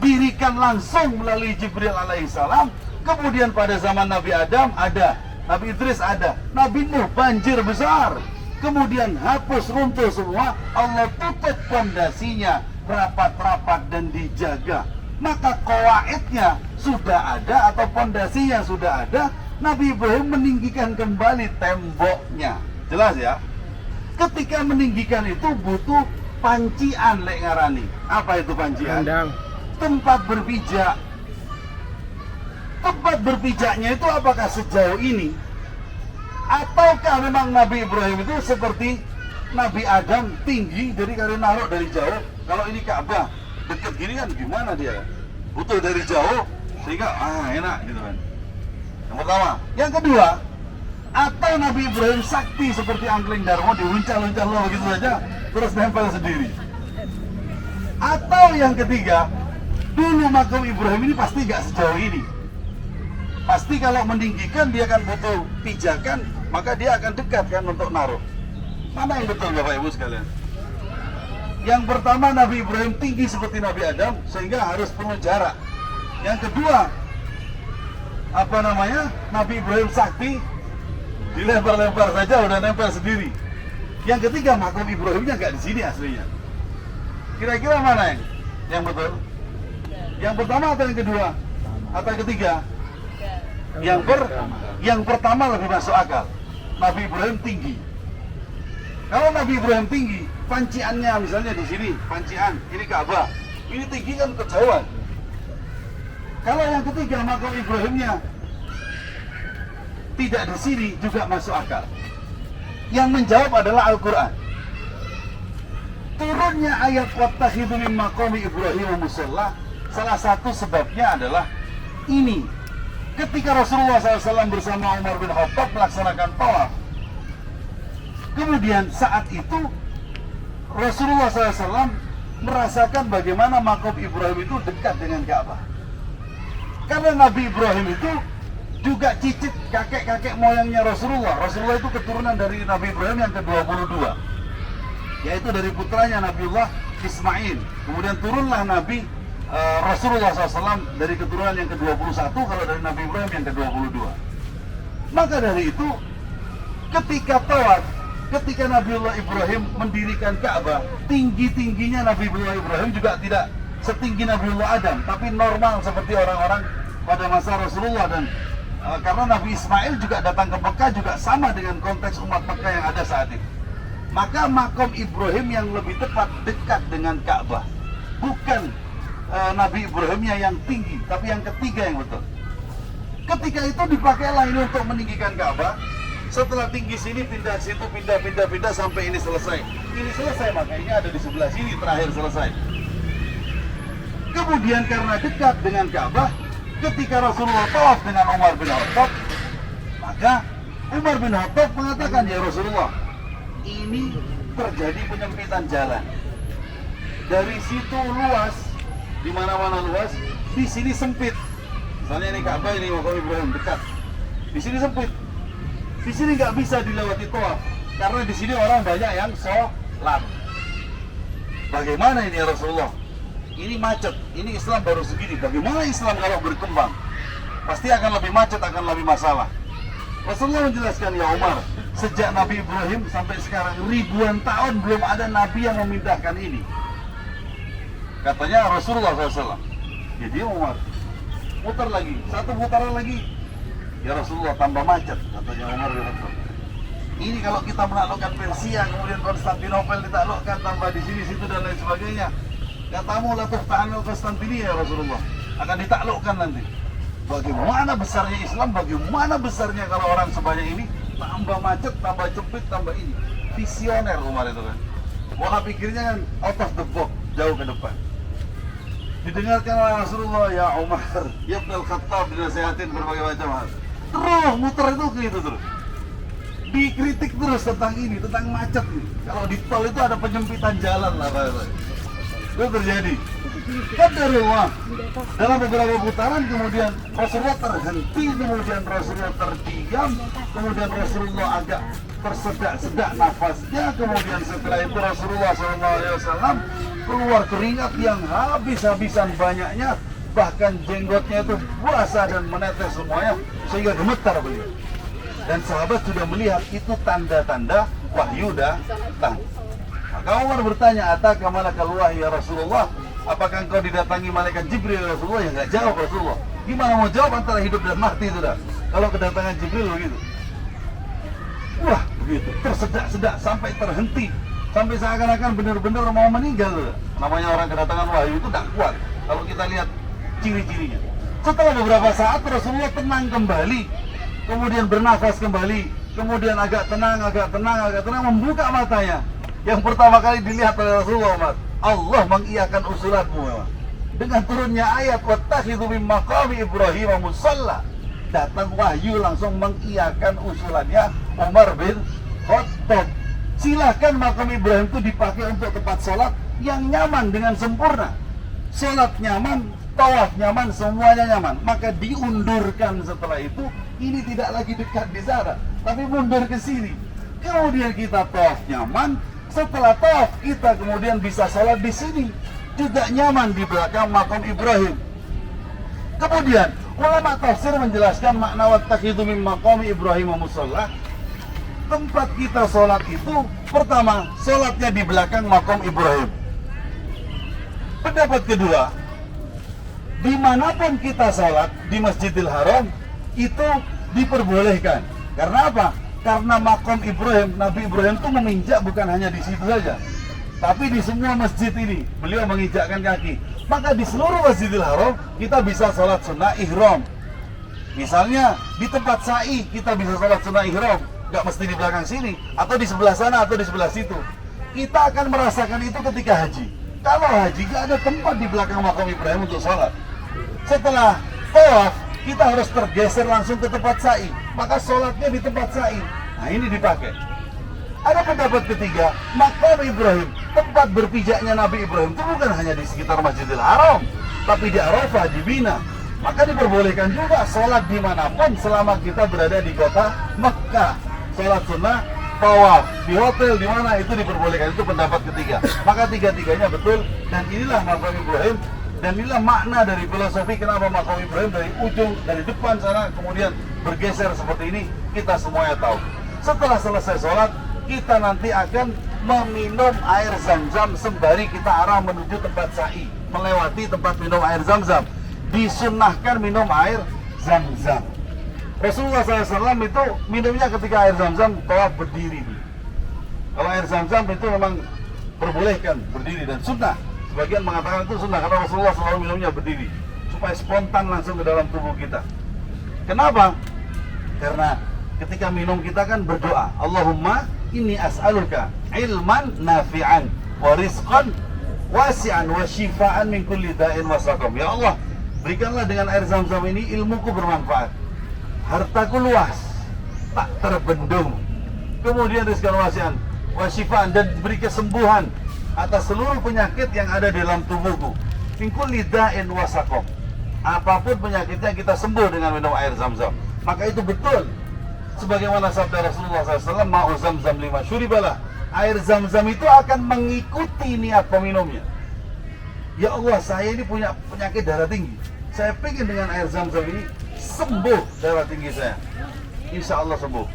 dirikan langsung melalui Jibril alaihissalam. Kemudian pada zaman Nabi Adam ada, Nabi Idris ada, Nabi Nuh banjir besar, kemudian hapus runtuh semua. Allah tutup pondasinya rapat-rapat dan dijaga. Maka qawaidnya sudah ada atau pondasinya sudah ada. Nabi Ibrahim meninggikan kembali temboknya. Jelas ya? Ketika meninggikan itu butuh pancian lek ngarani. Apa itu pancian? Kandang. Tempat berpijak. Tempat berpijaknya itu apakah sejauh ini? Ataukah memang Nabi Ibrahim itu seperti Nabi Adam, tinggi, jadi kalau naruh dari jauh. Kalau ini Ka'bah dekat gini kan gimana dia? Butuh dari jauh sehingga enak gitu kan. Yang pertama. Yang kedua, atau Nabi Ibrahim sakti seperti Angkling Darmo, diuncang-uncang begitu saja terus nempel sendiri. Atau yang ketiga, dulu makam Ibrahim ini pasti gak sejauh ini. Pasti kalau meninggikan dia akan butuh pijakan, maka dia akan dekat kan untuk naruh. Mana yang betul Bapak Ibu sekalian? Yang pertama, Nabi Ibrahim tinggi seperti Nabi Adam sehingga harus penuh jarak. Yang kedua, Nabi Ibrahim sakti, dilempar-lempar saja udah nempel sendiri. Yang ketiga, makam Ibrahimnya nggak di sini aslinya. Kira-kira mana yang betul? Yang pertama atau yang kedua? Atau yang ketiga? Yang pertama lebih masuk akal. Nabi Ibrahim tinggi. Kalau Nabi Ibrahim tinggi, panciannya misalnya di sini, pancian, ini Ka'bah. Ini tinggi kan kejauhan. Kalau yang ketiga, makam Ibrahimnya tidak di sini juga masuk akal. Yang menjawab adalah Al-Quran. Turunnya ayat wattakhidhu min maqami Ibrahim musalla, salah satu sebabnya adalah ini. Ketika Rasulullah SAW bersama Umar bin Khattab melaksanakan tawaf, kemudian saat itu Rasulullah SAW merasakan bagaimana makam Ibrahim itu dekat dengan Ka'bah. Karena Nabi Ibrahim itu juga cicit kakek-kakek moyangnya Rasulullah. Rasulullah itu keturunan dari Nabi Ibrahim yang ke-22, yaitu dari putranya Nabiullah Ismail. Kemudian turunlah Nabi Rasulullah SAW dari keturunan yang ke-21, kalau dari Nabi Ibrahim yang ke-22. Maka dari itu, ketika tawaf, ketika Nabiullah Ibrahim mendirikan Ka'bah, tinggi-tingginya Nabiullah Ibrahim juga tidak setinggi Nabiullah Adam, tapi normal seperti orang-orang pada masa Rasulullah. Dan karena Nabi Ismail juga datang ke Mekah juga sama dengan konteks umat Mekah yang ada saat itu. Maka makam Ibrahim yang lebih tepat dekat dengan Ka'bah, bukan Nabi Ibrahimnya yang tinggi, tapi yang ketiga yang betul. Ketika itu dipakailah ini untuk meninggikan Ka'bah. Setelah tinggi sini, pindah situ, pindah sampai ini selesai. Ini selesai, maka ini ada di sebelah sini, terakhir selesai. Kemudian karena dekat dengan Ka'bah, ketika Rasulullah tawaf dengan Umar bin Khattab, maka Umar bin Khattab mengatakan, ya Rasulullah, ini terjadi penyempitan jalan. Dari situ luas, di mana-mana luas, di sini sempit. Misalnya ini Ka'bah, ini makam Ibrahim dekat. Di sini sempit. Di sini nggak bisa dilewati tawaf karena di sini orang banyak yang sholat. Bagaimana ini ya Rasulullah? Ini macet. Ini Islam baru segini. Bagaimana Islam kalau berkembang? Pasti akan lebih macet, akan lebih masalah. Rasulullah menjelaskan, ya Umar, sejak Nabi Ibrahim sampai sekarang ribuan tahun belum ada Nabi yang memindahkan ini. Katanya Rasulullah SAW. Ya dia Umar, muter lagi, satu putaran lagi. Ya Rasulullah, tambah macet, katanya Umar bin Khattab. Ini kalau kita menaklukkan Persia, kemudian Konstantinopel ditaklukkan, tambah di sini situ dan lain sebagainya. Katamu la tuftahanu Konstantinia ya Rasulullah, akan ditaklukkan nanti. Bagaimana besarnya Islam, bagaimana besarnya kalau orang sebanyak ini, tambah macet, tambah cepit, tambah ini. Visioner Umar itu kan. Pola pikirnya kan out of the box, jauh ke depan. Didengarkan oleh Rasulullah, ya Umar, ya Ibn Khattab, dinasehatin berbagai macam hal. Terus muter itu ke itu terus. Dikritik terus tentang ini, tentang macet ini. Kalau di tol itu ada penyempitan jalan lah Pak. Itu terjadi. Qadarullah. Dalam beberapa putaran kemudian Rasulullah terhenti, kemudian Rasulullah terdiam, kemudian Rasulullah agak tersedak-sedak nafasnya, kemudian setelah itu Rasulullah SAW keluar keringat yang habis-habisan banyaknya, bahkan jenggotnya itu basah dan menetes semuanya sehingga gemetar beliau. Dan sahabat sudah melihat itu tanda-tanda wahyu datang. Maka Umar bertanya, "Ataka malakal wahyi ya Rasulullah?" Apakah engkau didatangi malaikat Jibril ya Rasulullah? Ya nggak jawab Rasulullah. Gimana mau jawab antara hidup dan mati sudah? Kalau kedatangan Jibril begitu. Wah, begitu. Tersedak-sedak sampai terhenti. Sampai seakan-akan benar-benar mau meninggal sudah. Namanya orang kedatangan wahyu itu tak kuat. Kalau kita lihat ciri-cirinya. Setelah beberapa saat Rasulullah tenang kembali. Kemudian bernafas kembali. Kemudian agak tenang, membuka matanya. Yang pertama kali dilihat oleh Rasulullah Umar, Allah mengiyakan usulanmu memang. Dengan turunnya ayat wattakhidhu min maqami Ibrahim musalla, datang wahyu langsung mengiyakan usulannya Umar bin Khattab. Silahkan makam Ibrahim itu dipakai untuk tempat sholat yang nyaman dengan sempurna. Sholat nyaman, tawaf nyaman, semuanya nyaman. Maka diundurkan setelah itu, ini tidak lagi dekat di sana, tapi mundur ke sini. Kemudian kita tawaf nyaman. Setelah tawaf kita kemudian bisa sholat di sini, juga nyaman di belakang makam Ibrahim. Kemudian ulama tafsir menjelaskan makna wattakhidhu min maqami Ibrahim musalla. Tempat kita sholat itu pertama sholatnya di belakang makam Ibrahim. Pendapat kedua, dimanapun kita sholat di Masjidil Haram itu diperbolehkan. Karena apa? Karena makam Ibrahim, Nabi Ibrahim itu menginjak bukan hanya di situ saja, tapi di semua masjid ini beliau menginjakkan kaki. Maka di seluruh Masjidil Haram kita bisa sholat sunnah ihram. Misalnya di tempat sa'i kita bisa sholat sunnah ihram, nggak mesti di belakang sini, atau di sebelah sana, atau di sebelah situ. Kita akan merasakan itu ketika haji. Kalau haji nggak ada tempat di belakang makam Ibrahim untuk sholat. Setelah tawaf kita harus tergeser langsung ke tempat sa'i, maka sholatnya di tempat sa'i. Nah ini dipakai. Ada pendapat ketiga, makam Ibrahim, tempat berpijaknya Nabi Ibrahim itu bukan hanya di sekitar Masjidil Haram, tapi di Arafah, di Mina. Maka diperbolehkan juga sholat dimanapun selama kita berada di kota Mekah. Sholat sunnah, tawaf, di hotel, di mana itu diperbolehkan. Itu pendapat ketiga. Maka tiga-tiganya betul, dan inilah makam Ibrahim. Dan inilah makna dari filosofi kenapa makam Ibrahim dari ujung, dari depan sana kemudian bergeser seperti ini, kita semuanya tahu. Setelah selesai sholat, kita nanti akan meminum air zam-zam sembari kita arah menuju tempat sa'i, melewati tempat minum air zam-zam. Disunnahkan minum air zam-zam. Rasulullah SAW itu minumnya ketika air zam-zam tawaf berdiri. Kalau air zam-zam itu memang perbolehkan berdiri dan sunnah. Sebagian mengatakan itu sunnah karena Rasulullah selalu minumnya berdiri supaya spontan langsung ke dalam tubuh kita. Kenapa? Karena ketika minum kita kan berdoa, Allahumma inni as'aluka ilman nafi'an wa rizqan wasi'an wa shifaan min kulli da'in wa saqam. Ya Allah, berikanlah dengan air zam-zam ini ilmuku bermanfaat, hartaku luas, tak terbendung, kemudian rizqan wasi'an wa shifaan, dan beri kesembuhan atas seluruh penyakit yang ada dalam tubuhku. Min kulli da'in wa saqam. Apapun penyakitnya kita sembuh dengan minum air zam-zam. Maka itu betul sebagaimana sabda Rasulullah SAW, ma'u zam-zam lima syuribalah. Air zam-zam itu akan mengikuti niat peminumnya. Ya Allah, saya ini punya penyakit darah tinggi, saya pengen dengan air zam-zam ini sembuh darah tinggi saya. Insya Allah sembuh.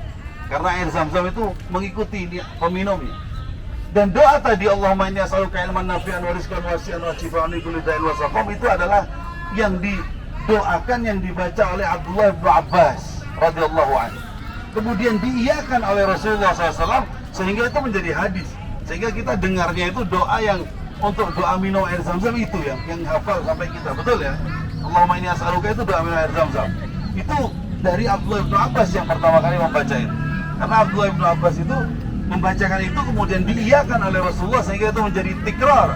Karena air zam-zam itu mengikuti niat peminumnya. Dan doa tadi Allahumma inni as'aluka ilman nafi'an wa rizqan wasi'an wa shifaan min kulli da'in wa saqam itu adalah yang didoakan, yang dibaca oleh Abdullah bin Abbas radhiyallahu anhu. Kemudian diiyakan oleh Rasulullah SAW sehingga itu menjadi hadis. Sehingga kita dengarnya itu doa yang untuk doa minum air zam-zam itu yang hafal sampai kita, betul ya? Allahumma inni as'aluka itu doa minum air zam-zam. Itu dari Abdullah bin Abbas yang pertama kali membaca itu. Karena Abdullah bin Abbas itu membacakan itu kemudian diiyakan oleh Rasulullah sehingga itu menjadi tikrar,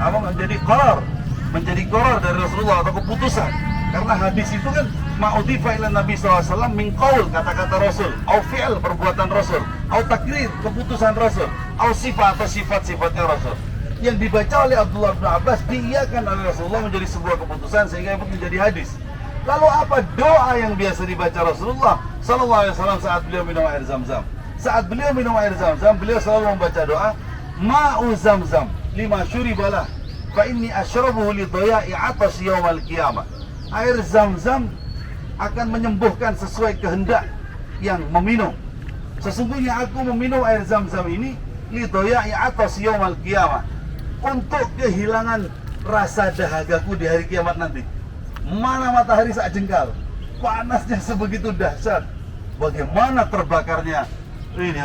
menjadi qarar dari Rasulullah atau keputusan. Karena hadis itu kan ma'udhifa ila Nabi SAW min qaul, kata-kata Rasul, au fi'l, perbuatan Rasul, au takrir, keputusan Rasul, au sifat atau sifat-sifatnya Rasul. Yang dibaca oleh Abdullah bin Abbas diiyakan oleh Rasulullah menjadi sebuah keputusan sehingga itu menjadi hadis. Lalu apa doa yang biasa dibaca Rasulullah SAW saat beliau minum air zam-zam? Saat beliau minum air zam-zam, beliau selalu membaca doa, ma'u zam-zam lima syuribalah fa inni asyrabuhu li dhaya'i atas yaumal qiyamah. Air zam-zam akan menyembuhkan sesuai kehendak yang meminum. Sesungguhnya aku meminum air zam-zam ini li dhaya'i atas yaumal qiyamah, untuk kehilangan rasa dahagaku di hari kiamat nanti. Mana matahari sak jengkal, panasnya sebegitu dahsyat, bagaimana terbakarnya ini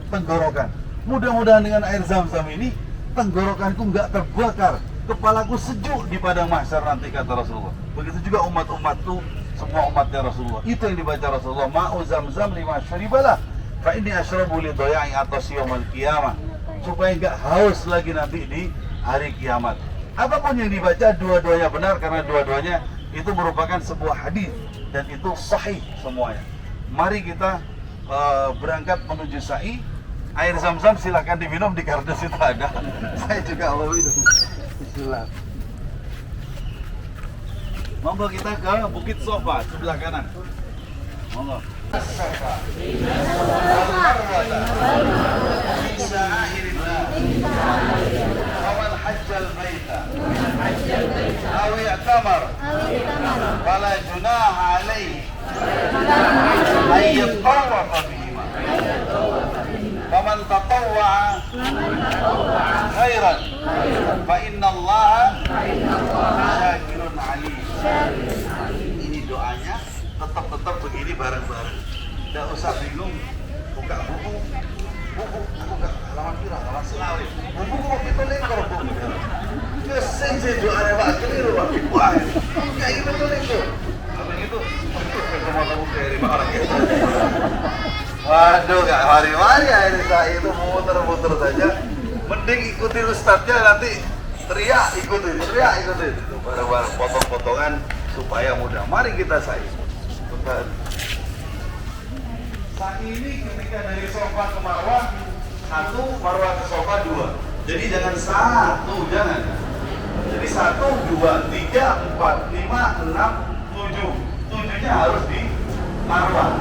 tenggorokan. Mudah-mudahan dengan air zam-zam ini tenggorokanku nggak terbakar, kepalaku sejuk di padang mahsyar nanti, kata Rasulullah. Begitu juga umat-umatku, semua umatnya Rasulullah. Itu yang dibaca Rasulullah, ma'u zam-zam lima syuribalah fa inni asyrabu li dhaya'i atas yaumal qiyamah, supaya nggak haus lagi nanti di hari kiamat. Apapun yang dibaca, dua-duanya benar karena dua-duanya itu merupakan sebuah hadis dan itu sahih semuanya. Mari kita berangkat menuju sa'i. Air zam-zam silahkan diminum, di kardus itu ada. Saya juga mau minum. Bismillah. Monggo kita ke Bukit Sofa sebelah kanan. Monggo. Bisa akhirillah. Awan hajjal baita. Aw i'tamar. Fala junaha alaihi. Ayyat tawafa bihima. Faman tatawwa'a khairan fa inna Allaha syakirun alim. Ini doanya tetap begini bareng-bareng. Tidak usah bingung. Buka buku, buka halaman pira, halaman selawe. Buku kok itu lekor buku. Keseng sih doanya Pak keliru Pak. Wah, kayak gitu tuh lekor. Apa gitu? Semua kamu dari orang gitu. Waduh, gak hari-hari ya ini saya itu muter-muter saja. Mending ikutin ustadznya, nanti teriak ikutin. Itu bareng-bareng potong-potongan supaya mudah. Mari kita sa'i. Bentar. Sa'i ini ketika dari sofa ke marwah, satu, marwah ke sofa dua. Jadi jangan satu, jangan. Jadi 1, 2, 3, 4, 5, 6, 7. 7-nya harus di marwah.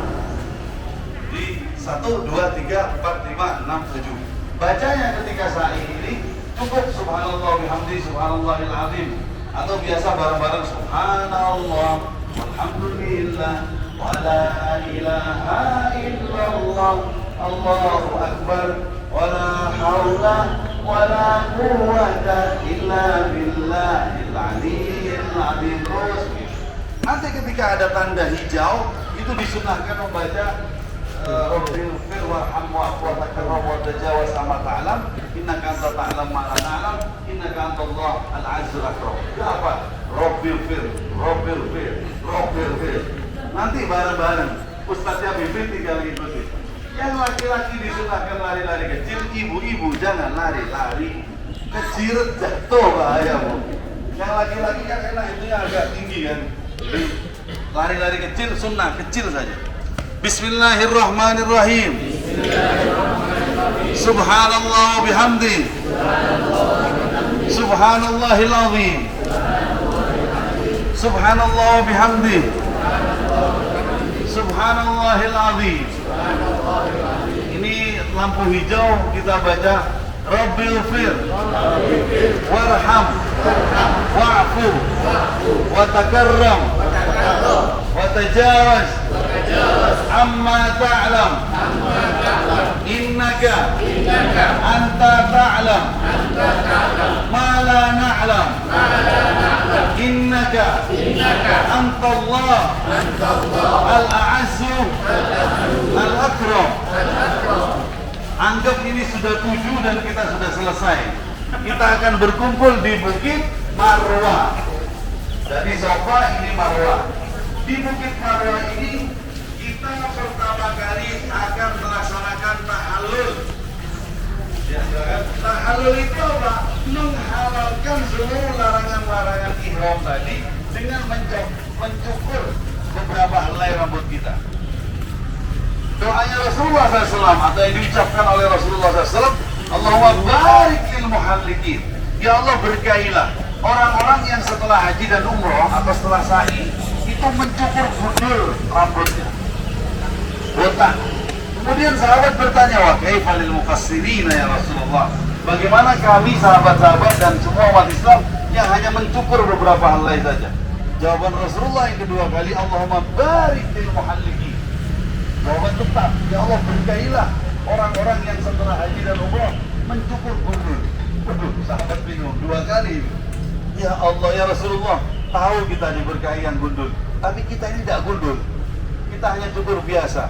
Di 1, 2, 3, 4, 5, 6, 7. Bacanya ketika sa'i ini cukup subhanallah bihamdi subhanallahil azim, atau biasa bareng-bareng subhanallah walhamdulillah wa la ilaha illallah Allahu akbar wa la haula wa la quwwata illa billahil aliyyil azim. Nanti ketika ada tanda hijau itu disunahkan membaca Rabbil fir warham wa'fu wa takarram wa tajawaz amma ta'lam innaka anta ta'lam ma la na'lam innaka antallah al-'azzul akram. Itu apa? Rabbil fir. Nanti bareng-bareng ustaznya bimbing tinggal ikuti. Yang laki-laki disunahkan lari-lari kecil, ibu-ibu jangan lari-lari kecil, jatuh bahaya Bu. Yang laki-laki kan enak, itu agak tinggi kan. Lari-lari kecil sunnah, kecil saja. Bismillahirrahmanirrahim. Subhanallah bihamdi. Subhanallahil azim. Subhanallah bihamdi. Subhanallahil azim. Ini lampu hijau kita baca Rabbil fir warham wa'fu wa takarram wa tajawaz amma ta'lam innaka anta ta'lam na'lam ma la na'lam innaka antallah al-a'azzu al-akram. Anggap ini sudah 7 dan kita sudah selesai. Kita akan berkumpul di Bukit Marwah. Jadi Safa ini Marwah. Di Bukit Marwah ini kita pertama kali akan melaksanakan tahallul. Ya, kan? Tahallul itu apa? Menghalalkan seluruh larangan-larangan ihram tadi dengan mencukur beberapa helai rambut kita. Doanya Rasulullah SAW atau yang diucapkan oleh Rasulullah SAW, Allahumma barik lil muhallikin. Ya Allah, berkailah orang-orang yang setelah haji dan umroh atau setelah sa'i itu mencukur gundul rambutnya, botak. Kemudian sahabat bertanya, wa kaifa lil muqassirin ya Rasulullah? Bagaimana kami sahabat-sahabat dan semua umat Islam yang hanya mencukur beberapa helai saja? Jawaban Rasulullah yang kedua kali, Allahumma barik lil muhallikin. Jawaban tetap, ya Allah, berkailah orang-orang yang setelah haji dan umroh mencukur gundul. Waduh, sahabat bingung 2 kali. Ya Allah, ya Rasulullah, tahu kita diberkahi yang gundul, tapi kita ini tidak gundul, kita hanya cukur biasa.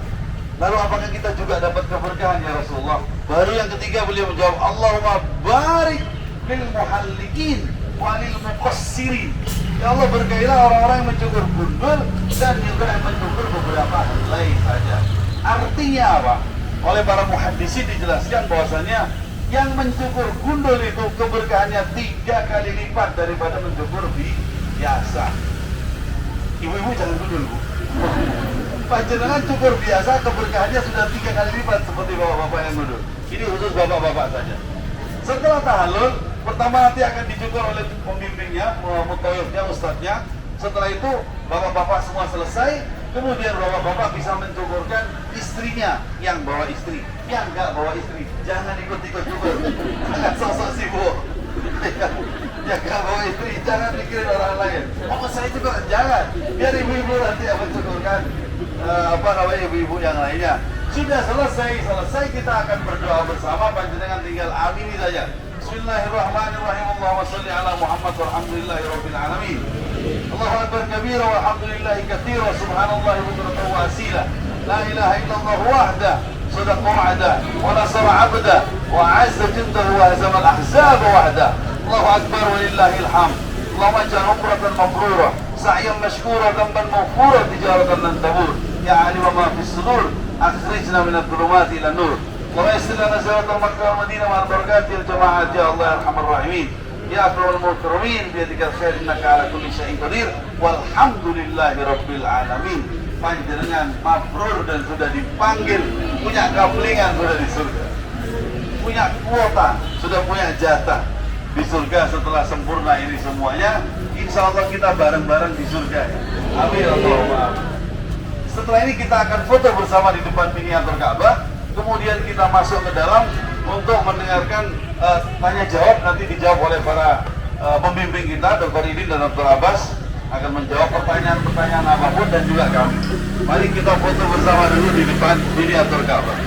Lalu apakah kita juga dapat keberkahan ya Rasulullah? Baru yang ketiga beliau menjawab, Allahumma barik lil muhallikin walil muqassirin. Ya Allah, berkailah orang-orang yang mencukur gundul dan juga yang mencukur beberapa helai saja. Artinya apa? Oleh para muhaddisin dijelaskan bahwasanya yang mencukur gundul itu keberkahannya 3 kali lipat daripada mencukur biasa. Ibu-ibu jangan gundul, Bu. Panjenengan cukur biasa keberkahannya sudah 3 kali lipat seperti bapak-bapak yang gundul. Ini khusus bapak-bapak saja. Setelah tahallul, pertama nanti akan dicukur oleh pembimbingnya, mutawifnya, ustadznya. Setelah itu bapak-bapak semua selesai, kemudian bapak-bapak bisa mencukurkan istrinya yang bawa istri. Yang enggak bawa istri, jangan ikut-ikut cukur. Jangan sosok sibuk. Yang enggak bawa istri, jangan mikirin orang lain. Oh, saya cukur, jangan. Biar ibu-ibu nanti yang mencukurkan ibu-ibu yang lainnya. Sudah selesai kita akan berdoa bersama. Panjenengan tinggal amini saja. Bismillahirrahmanirrahim. Allahumma shalli ala Muhammad walhamdulillahi rabbil alamin. Allahu akbar kabira walhamdulillahi katsira subhanallahi bukratan wa asila. La ilaha illallah wahda sadaqa wa'da wa nasara 'abda wa 'azza jundahu wa hazama al-ahzaba wahda. Allahu akbar walillahil hamd. Allahumma ij'al umratan mabrura sa'yan mashkura dhanban maghfura tijaratan lan tabur. Ya 'alim ma fis sudur akhrijna min adh-dhulumati ila nur. Wa yassir lana siratal Makkah wal Madinah ma'al barakatil jama'at ya Allah ya arhamar rahimin. Ya akramul mukarramin biyadikal khair innaka ala kulli syai'in qadir walhamdulillahi rabbil alamin. Panjenengan mabrur dan sudah dipanggil, punya kaplingan sudah di surga, punya kuota, sudah punya jatah di surga. Setelah sempurna ini semuanya, insya Allah kita bareng-bareng di surga. Amin Allahumma. Setelah ini kita akan foto bersama di depan miniatur Ka'bah. Kemudian kita masuk ke dalam untuk mendengarkan tanya jawab. Nanti dijawab oleh para pembimbing kita, Dr. Idin dan Dr. Abbas akan menjawab pertanyaan-pertanyaan apapun dan juga kami. Mari kita foto bersama dulu di depan miniatur Ka'bah.